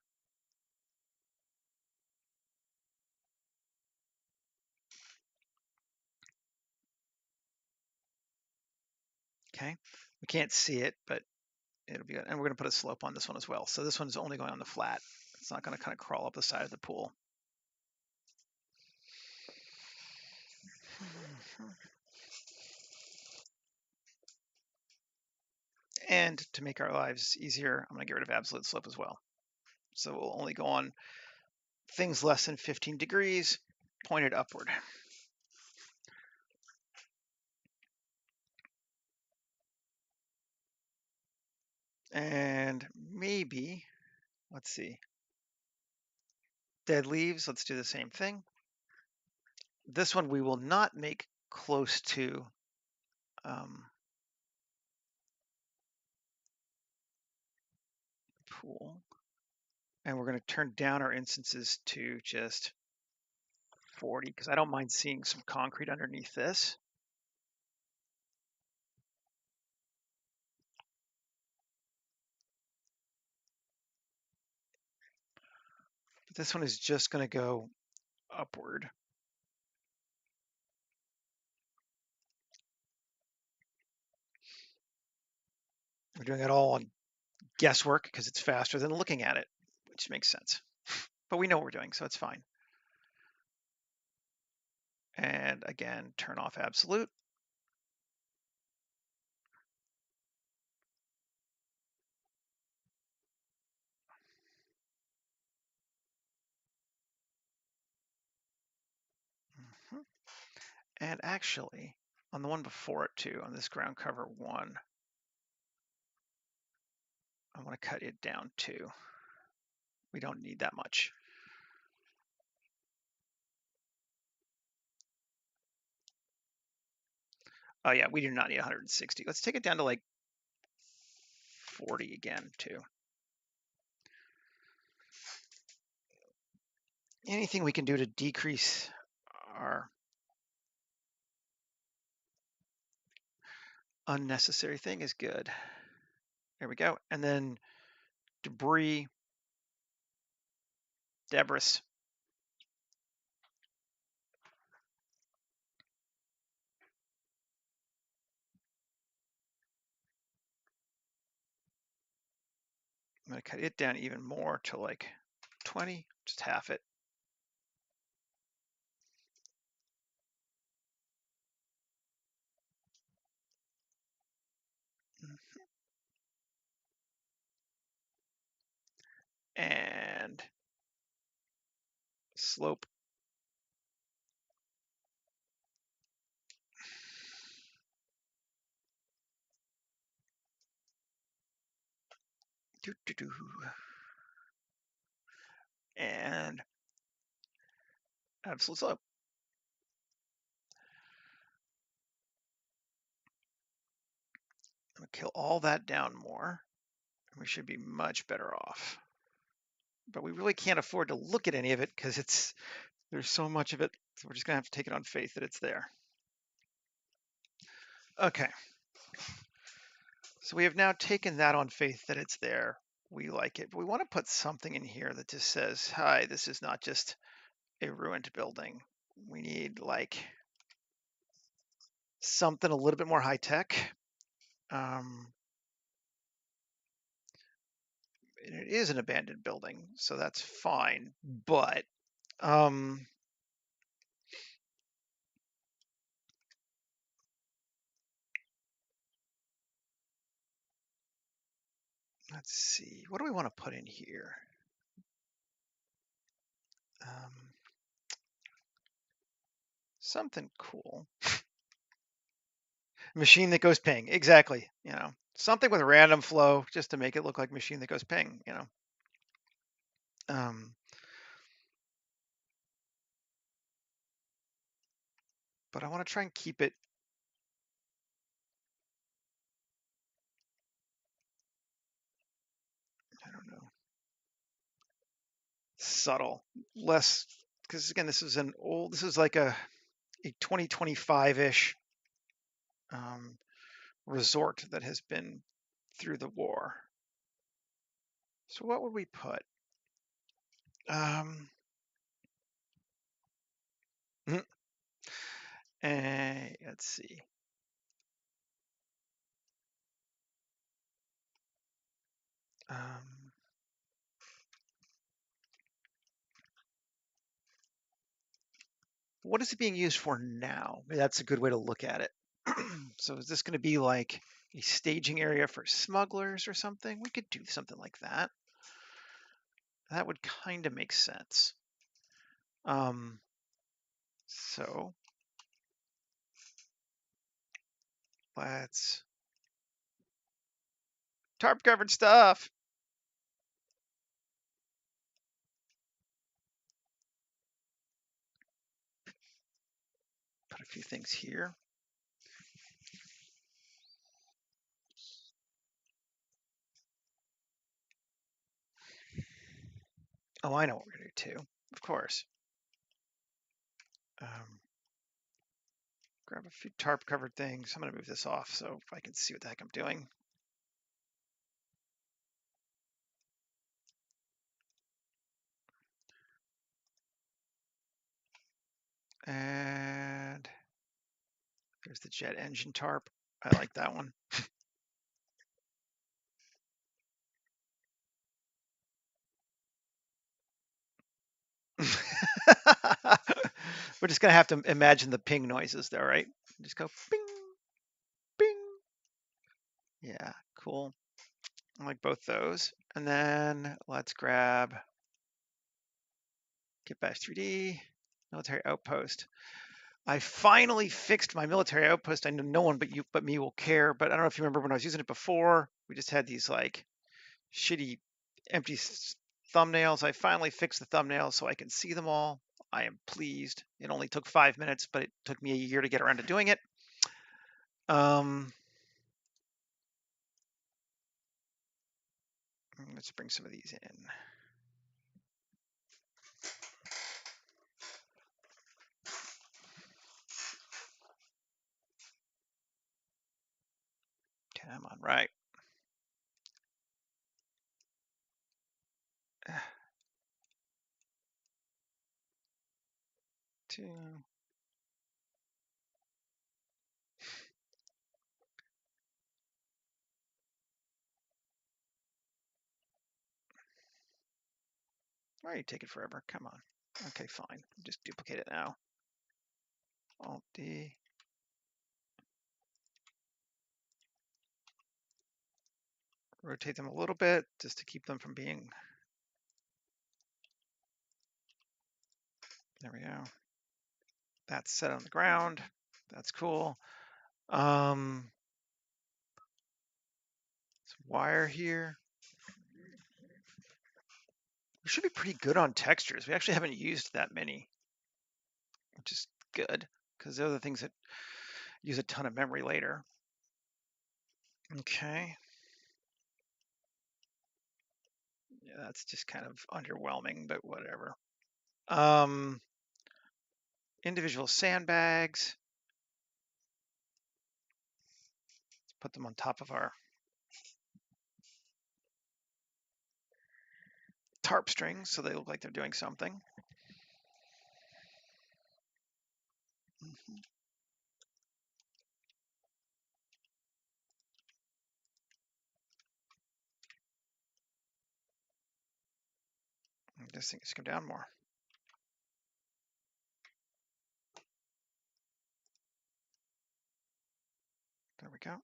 Okay. We can't see it, but it'll be good. And we're going to put a slope on this one as well. So this one's only going on the flat. It's not going to kind of crawl up the side of the pool. And to make our lives easier, I'm going to get rid of absolute slope as well. So we'll only go on things less than 15 degrees, pointed upward. And maybe, let's see, dead leaves, let's do the same thing. This one we will not make close to pool. And we're going to turn down our instances to just 40 because I don't mind seeing some concrete underneath this. But this one is just going to go upward. We're doing it all on guesswork because it's faster than looking at it, which makes sense. But we know what we're doing, so it's fine. And again, turn off absolute. And actually, on the one before it too, on this ground cover 1, I want to cut it down too. We don't need that much. Oh yeah, we do not need 160. Let's take it down to like 40 again too. Anything we can do to decrease our unnecessary thing is good. There we go. And then debris. I'm going to cut it down even more to like 20, just half it. And slope. And absolute slope. I'm going to kill all that down more. We should be much better off. But we really can't afford to look at any of it because there's so much of it. So we're just going to have to take it on faith that it's there. Okay. So we have now taken that on faith that it's there. We like it. But we want to put something in here that just says, hi, this is not just a ruined building. We need like something a little bit more high tech. It is an abandoned building, so that's fine. But Let's see, what do we want to put in here? Something cool. Machine that goes ping, exactly. You know, something with a random flow just to make it look like machine that goes ping. You know, but I want to try and keep it. I don't know. Subtle, less, because again, this is an old. This is like a 2025-ish resort that has been through the war. So what would we put? Let's see. What is it being used for now? That's a good way to look at it. So is this going to be like a staging area for smugglers or something? We could do something like that. That would kind of make sense. So let's tarp covered stuff. Put a few things here. Oh, I know what we're going to do too, of course. Grab a few tarp covered things. I'm going to move this off so I can see what the heck I'm doing. And there's the jet engine tarp. I like that one. We're just gonna have to imagine the ping noises though, right? Just go ping, ping. Yeah, cool. I like both those. And then let's grab Get Bash 3D, military outpost. I finally fixed my military outpost. I know no one but me will care, but I don't know if you remember when I was using it before, we just had these like shitty empty thumbnails. I finally fixed the thumbnails so I can see them all. I am pleased. It only took 5 minutes, but it took me a year to get around to doing it. Let's bring some of these in. Come on, right. Two. Why are you taking forever? Come on. Okay, fine. Just duplicate it now. Alt D. Rotate them a little bit just to keep them from being. There we go. That's set on the ground. That's cool. Some wire here. We should be pretty good on textures. We actually haven't used that many, which is good because they're the things that use a ton of memory later. Okay. Yeah, that's just kind of underwhelming, but whatever. Individual sandbags. Let's put them on top of our tarp strings so they look like they're doing something. This thing needs to come down more. There we go.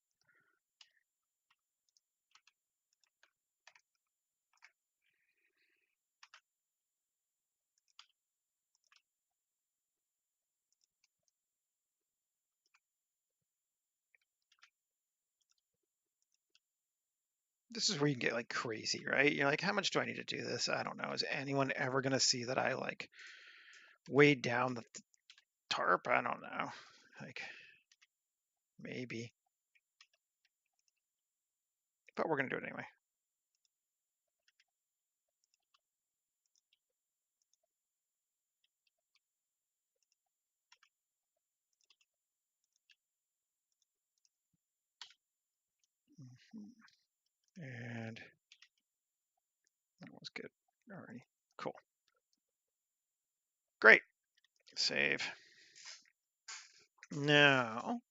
This is where you can get like crazy, right? You're like, how much do I need to do this? I don't know. Is anyone ever going to see that I like weighed down the tarp? I don't know. Like, maybe. But we're going to do it anyway. And that was good. Alrighty, cool. Great. Save. Now,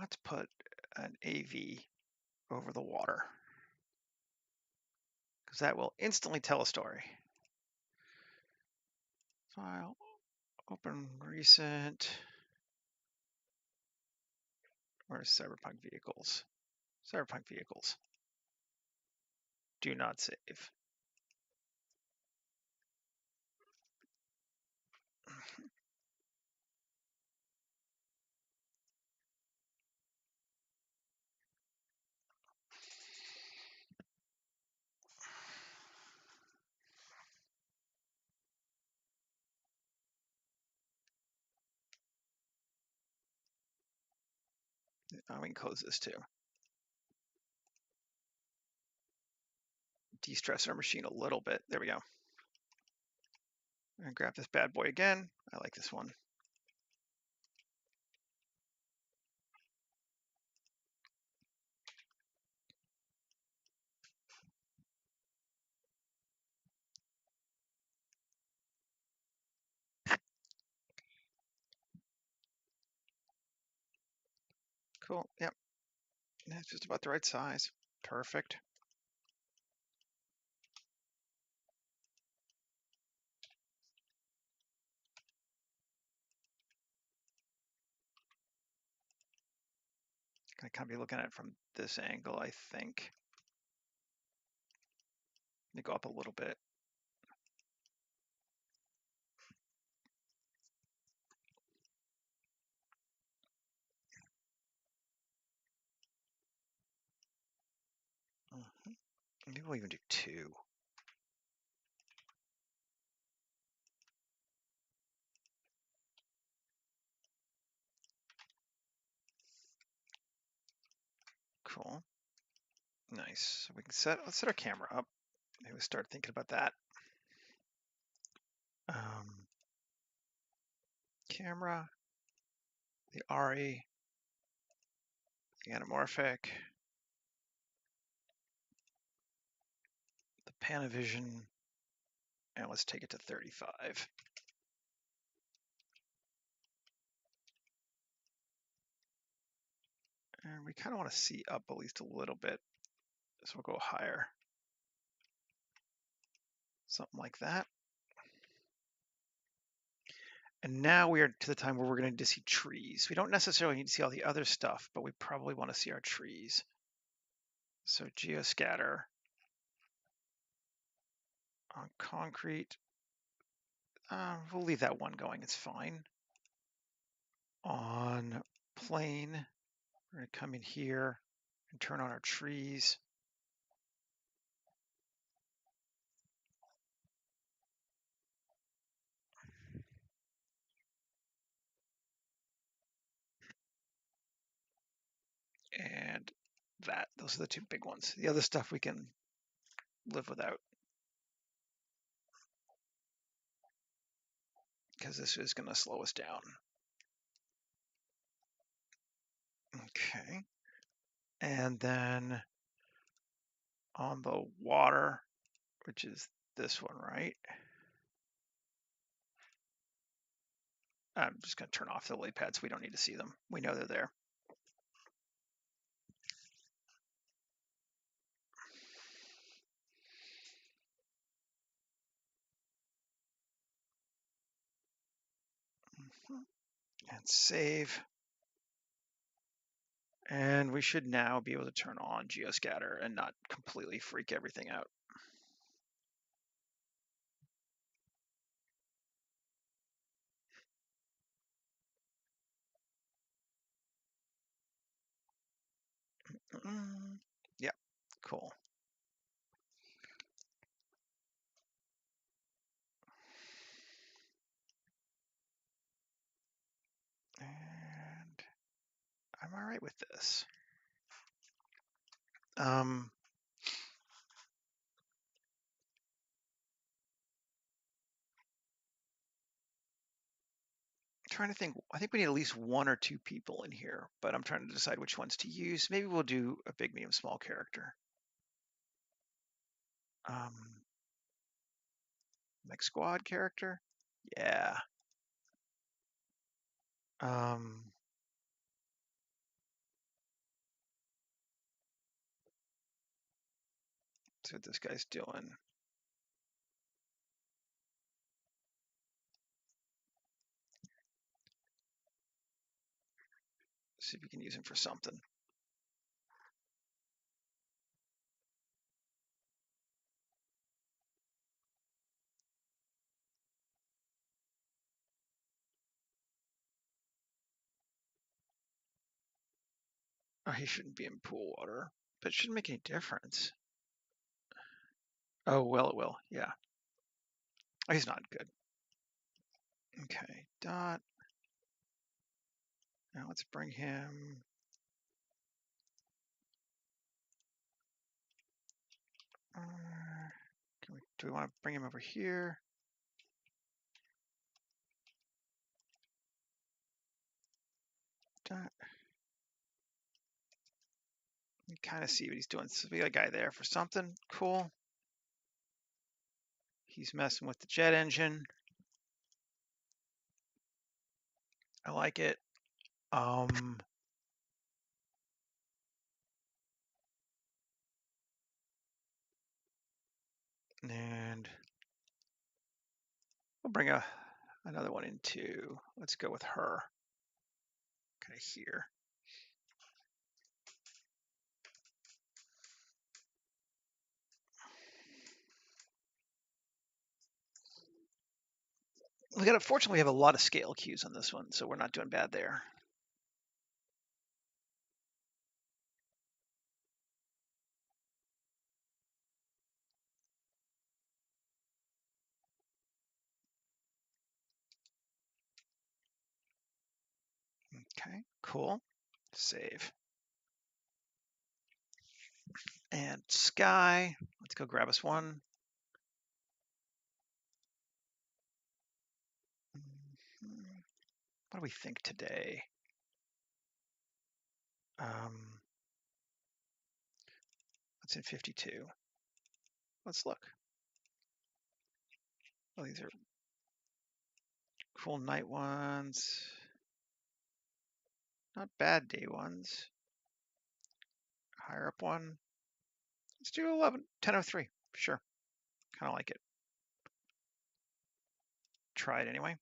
let's put an AV over the water, because that will instantly tell a story. File, open recent, where's Cyberpunk vehicles? Cyberpunk vehicles. Do not save. We can close this too. De-stress our machine a little bit. There we go. And grab this bad boy again. I like this one. Cool. Yep. That's just about the right size. Perfect. Gonna kind of be looking at it from this angle, I think. Let me go up a little bit. Maybe we'll even do 2. Cool. Nice. So we can let's set our camera up. Maybe we start thinking about that. Camera, the RE, the anamorphic, the Panavision, and let's take it to 35. And we kind of want to see up at least a little bit, so we'll go higher. Something like that. And now we are to the time where we're going to need to see trees. We don't necessarily need to see all the other stuff, but we probably want to see our trees. So geoscatter on concrete. We'll leave that one going, it's fine. On plane, we're going to come in here and turn on our trees. And those are the 2 big ones. The other stuff we can live without, because this is going to slow us down. Okay. And then on the water, which is this one, right? I'm just going to turn off the lily pads. We don't need to see them. We know they're there. And save. And we should now be able to turn on geoscatter and not completely freak everything out. Yeah, cool. And I'm all right with this. Trying to think. I think we need at least 1 or 2 people in here, but I'm trying to decide which ones to use. Maybe we'll do a big, medium, small character. Like squad character. Yeah. See what this guy's doing. See if we can use him for something. Oh, he shouldn't be in pool water, but it shouldn't make any difference. Oh, well, it will. Yeah. Oh, he's not good. Okay, dot. Now let's bring him. Do we want to bring him over here? Dot. You kind of see what he's doing. So we got a guy there for something. Cool. He's messing with the jet engine. I like it. And we'll bring another one in too. Let's go with her. Kind of here. Fortunately, we have a lot of scale cues on this one, so we're not doing bad there. Okay, cool. Save. And sky. Let's go grab us one. What do we think today? What's in 52? Let's look. Oh, these are cool night ones. Not bad day ones. Higher up one. Let's do 1003. Sure. Kind of like it. Try it anyway.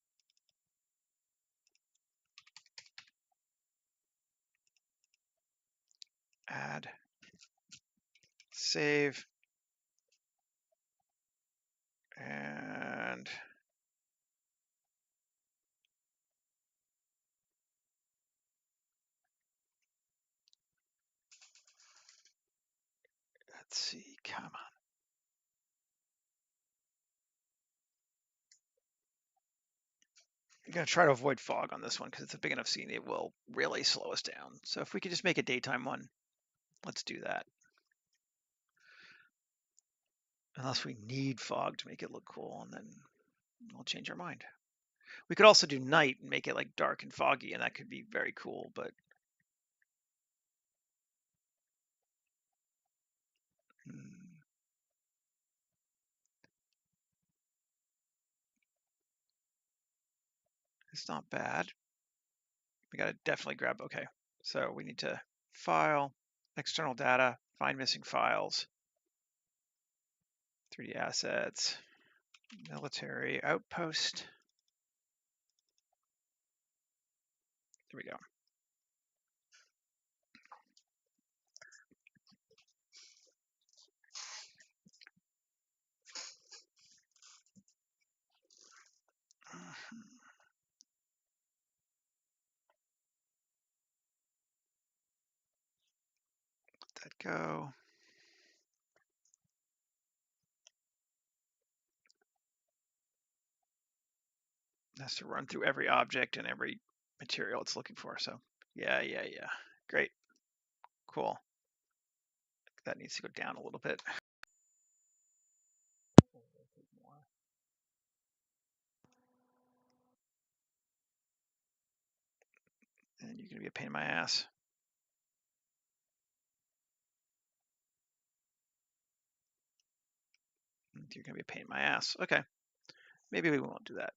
Add. Save. And let's see. Come on. I'm going to try to avoid fog on this one because it's a big enough scene. It will really slow us down. So if we could just make a daytime one, let's do that. Unless we need fog to make it look cool, and then we'll change our mind. We could also do night and make it like dark and foggy, and that could be very cool, but it's not bad. We got to definitely grab, okay. So we need to file, external data, find missing files, 3D assets, military outpost. There we go. go. It has to run through every object and every material it's looking for. So yeah. Great. Cool. That needs to go down a little bit. And you're gonna be a pain in my ass. You're gonna be a pain in my ass. Okay. Maybe we won't do that.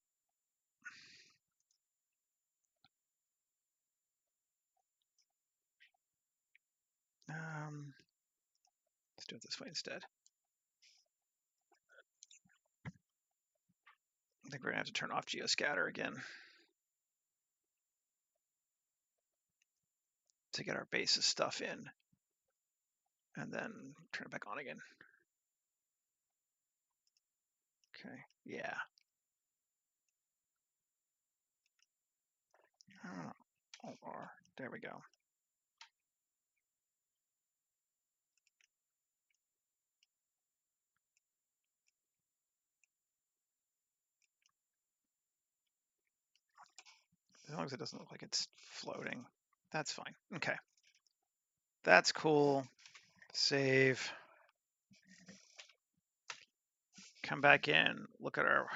Let's do it this way instead. I think we're gonna have to turn off geoscatter again to get our basis stuff in, and then turn it back on again. Okay, yeah. There we go. As long as it doesn't look like it's floating, that's fine. Okay. That's cool. Save. Come back in. Look at our.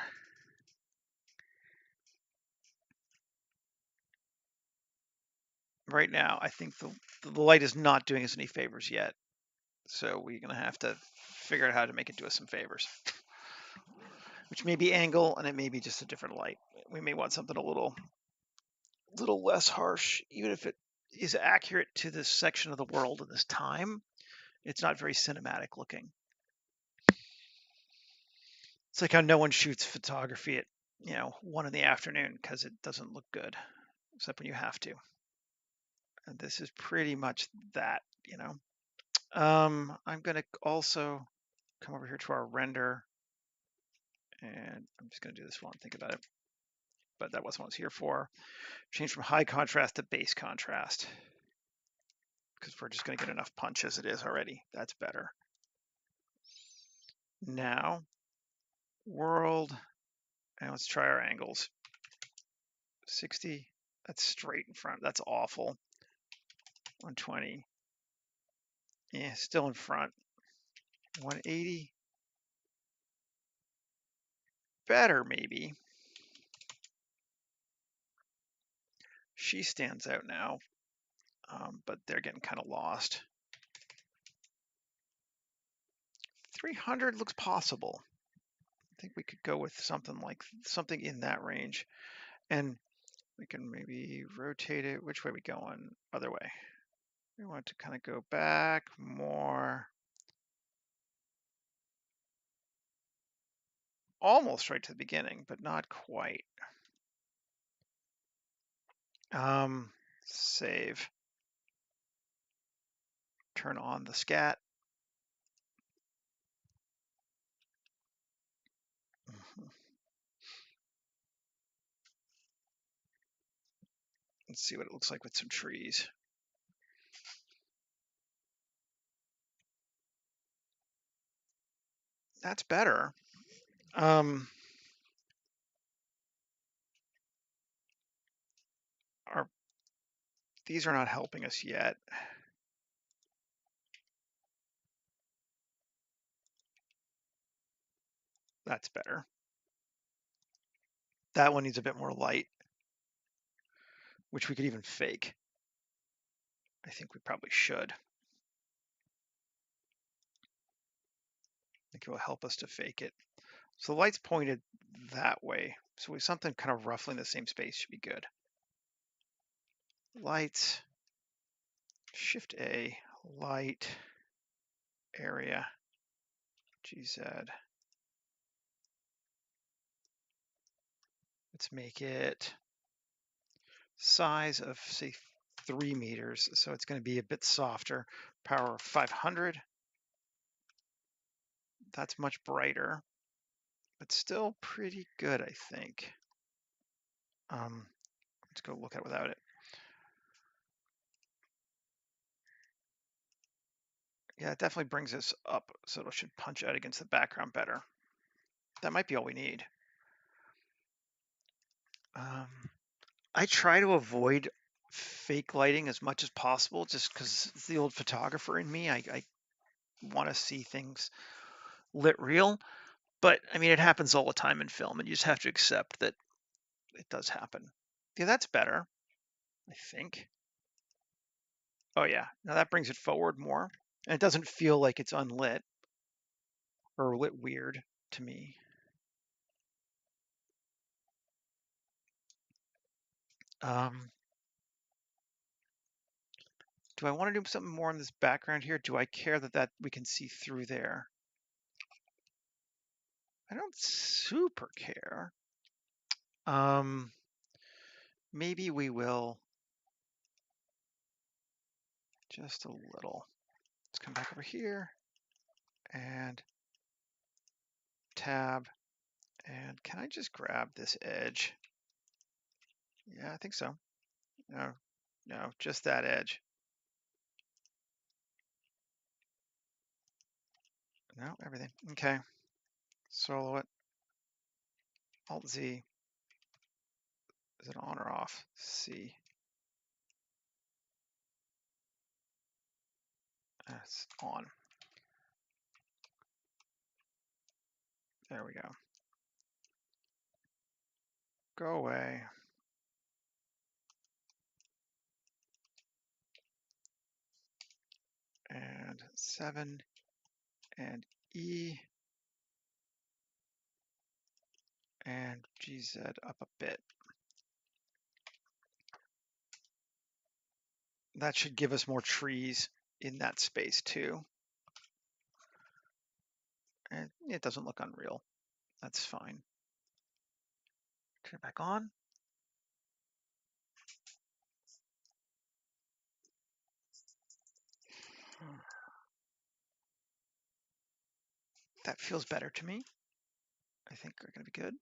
Right now, I think the light is not doing us any favors yet. So we're going to have to figure out how to make it do us some favors. Which may be angle, and it may be just a different light. We may want something a little less harsh, even if it is accurate to this section of the world at this time. It's not very cinematic looking. It's like how no one shoots photography at 1 in the afternoon because it doesn't look good, except when you have to. And this is pretty much that. I'm going to also come over here to our render, and I'm just going to do this while I'm thinking about it. But that wasn't what I was here for. Change from high contrast to base contrast, because we're just going to get enough punch as it is already. That's better. Now, world, and let's try our angles. 60, that's straight in front. That's awful. 120, yeah, still in front. 180, better maybe. She stands out now, but they're getting kind of lost. 300 looks possible. I think we could go with something in that range, and we can maybe rotate it. Which way are we going? Other way. We want to kind of go back more, almost right to the beginning, but not quite. Save. Turn on the scat. Let's see what it looks like with some trees. That's better. These are not helping us yet. That's better. That one needs a bit more light, which we could even fake. I think we probably should. I think it will help us to fake it. So the light's pointed that way. So with something kind of roughly in the same space should be good. Lights, Shift A, light, area, GZ. Let's make it size of, say, 3 meters. So it's going to be a bit softer. Power of 500. That's much brighter, but still pretty good, I think. Let's go look at it without it. Yeah, it definitely brings us up, so it should punch out against the background better. That might be all we need. I try to avoid fake lighting as much as possible, just because it's the old photographer in me. I want to see things lit real, but I mean, it happens all the time in film, and you just have to accept that it does happen. Yeah, that's better, I think. Oh yeah, now that brings it forward more, and it doesn't feel like it's unlit or lit weird to me. Um, do I want to do something more in this background here? Do I care that we can see through there? I don't super care. Um, maybe we will just a little. Let's come back over here and tab. And can I just grab this edge? Yeah, I think so. No, no, just that edge. No, everything. Okay. Solo it. Alt Z. Is it on or off? C. It's on. There we go. Go away. And 7 and E and GZ up a bit. That should give us more trees in that space too. And it doesn't look unreal. That's fine. Turn it back on. That feels better to me. I think we're going to be good.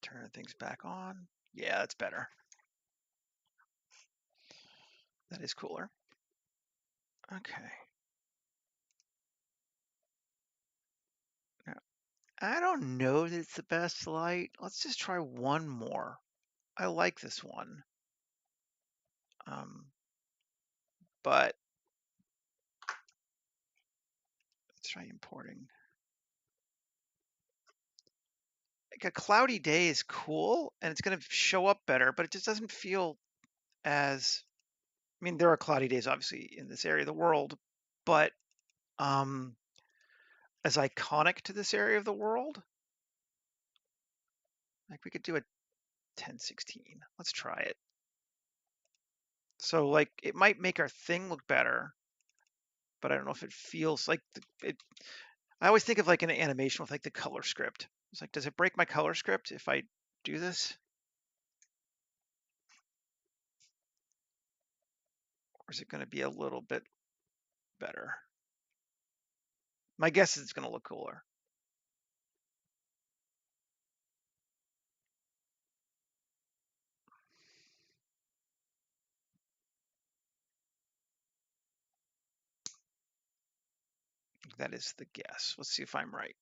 Turn things back on. Yeah, that's better. That is cooler. Okay. Now, I don't know that it's the best light. Let's just try one more. I like this one. But let's try importing. Like a cloudy day is cool and it's going to show up better, but it just doesn't feel as, I mean, there are cloudy days obviously in this area of the world, but as iconic to this area of the world, like we could do a 1016. Let's try it. So like it might make our thing look better, but I don't know if it feels like it. I always think of like an animation with like the color script. It's like, does it break my color script if I do this? Or is it going to be a little bit better? My guess is it's going to look cooler. That is the guess. Let's see if I'm right.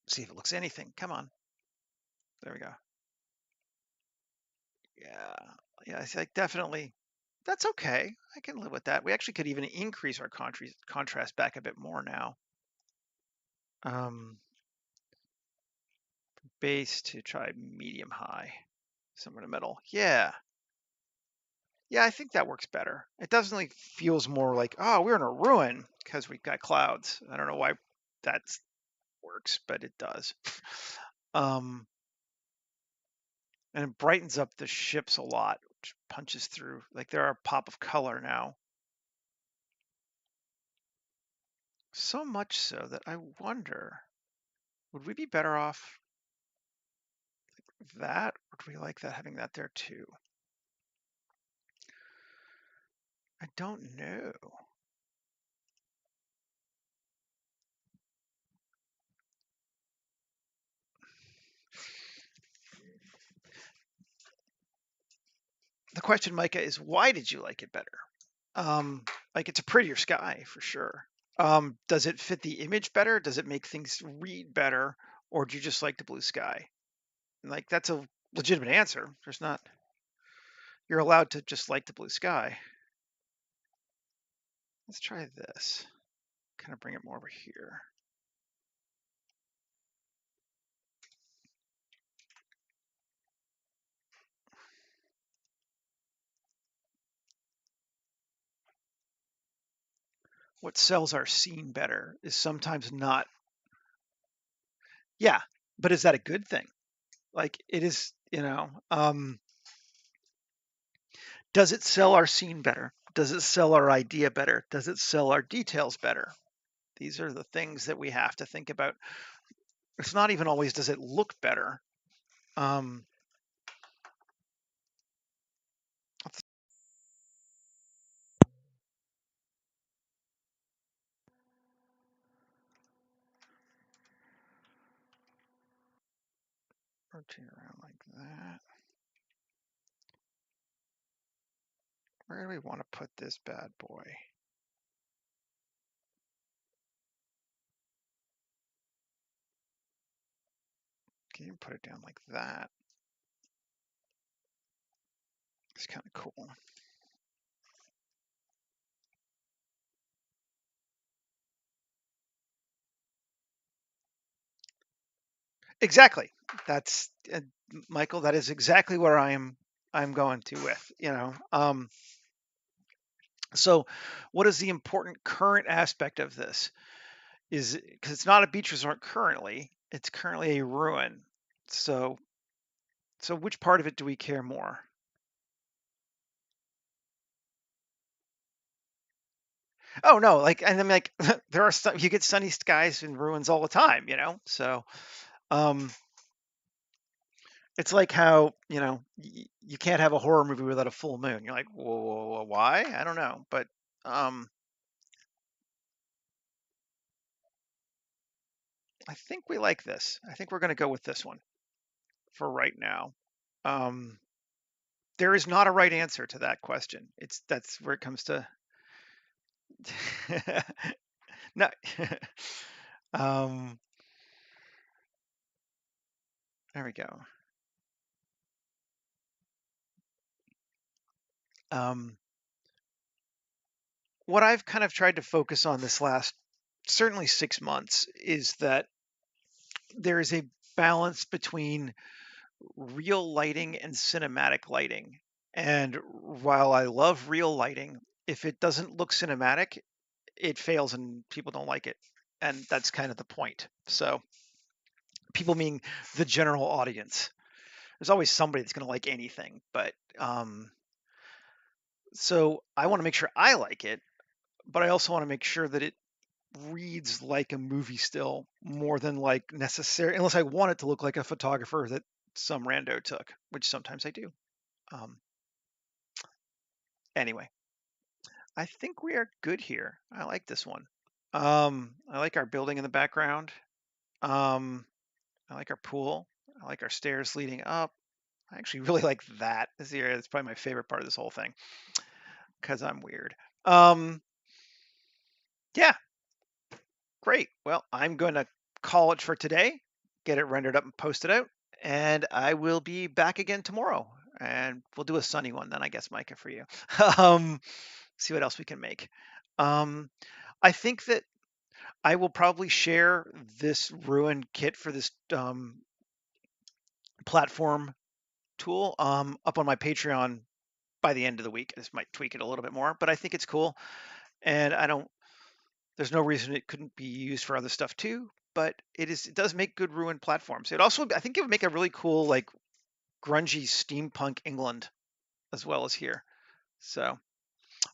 See if it looks anything. Come on. There we go. Yeah. Yeah, I think definitely. That's okay. I can live with that. We actually could even increase our contrast back a bit more now. Base to try medium high, somewhere in the middle. Yeah. Yeah, I think that works better. It definitely feels more like, oh, we're in a ruin because we've got clouds. I don't know why that works, but it does. And it brightens up the ships a lot, which punches through. Like they're a pop of color now. So much so that I wonder, would we be better off like that, or do we like that having that there too? I don't know. The question, Micah, is why did you like it better? Like it's a prettier sky for sure. Does it fit the image better? Does it make things read better? Or do you just like the blue sky? And like that's a legitimate answer. There's not, you're allowed to just like the blue sky. Let's try this. Kind of bring it more over here. What cells are seen better is sometimes not, yeah, but is that a good thing? Like it is, does it sell our scene better? Does it sell our idea better? Does it sell our details better? These are the things that we have to think about. It's not even always does it look better. Um, let's rotate around like that. Where do we want to put this bad boy? Can you put it down like that? It's kind of cool. Exactly. That's Michael. That is exactly where I'm going to with. So, what is the important current aspect of this? Is because it's not a beach resort currently; it's currently a ruin. So, which part of it do we care more? Oh no, like, and then like there are some you get sunny skies in ruins all the time, So, um, it's like how you can't have a horror movie without a full moon. You're like, whoa, why? I don't know, but um, I think we like this. I think we're going to go with this one for right now. Um, there is not a right answer to that question. That's where it comes to. No. um, there we go. Um, what I've kind of tried to focus on this last certainly 6 months is that there is a balance between real lighting and cinematic lighting. And while I love real lighting, if it doesn't look cinematic, it fails and people don't like it. And that's kind of the point. So, people meaning the general audience. There's always somebody that's going to like anything, but so I want to make sure I like it, but I also want to make sure that it reads like a movie still more than like necessary, unless I want it to look like a photographer that some rando took, which sometimes I do. Um, anyway, I think we are good here. I like this one. I like our building in the background. Um, I like our pool. I like our stairs leading up. I actually really like that. This area is probably my favorite part of this whole thing because I'm weird. Um, yeah, great. Well, I'm going to call it for today, get it rendered up and posted out, and I will be back again tomorrow. And we'll do a sunny one then, I guess, Micah, for you. um, see what else we can make. Um, I think that I will probably share this ruin kit for this platform tool up on my Patreon by the end of the week. I just might tweak it a little bit more, but I think it's cool. And I don't, there's no reason it couldn't be used for other stuff too, but it does make good ruin platforms. It also, I think it would make a really cool, like grungy steampunk England as well as here. So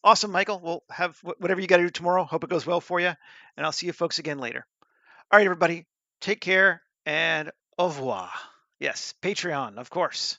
awesome, Michael. We'll have whatever you got to do tomorrow. Hope it goes well for you. And I'll see you folks again later. All right, everybody, take care and au revoir. Yes, Patreon, of course.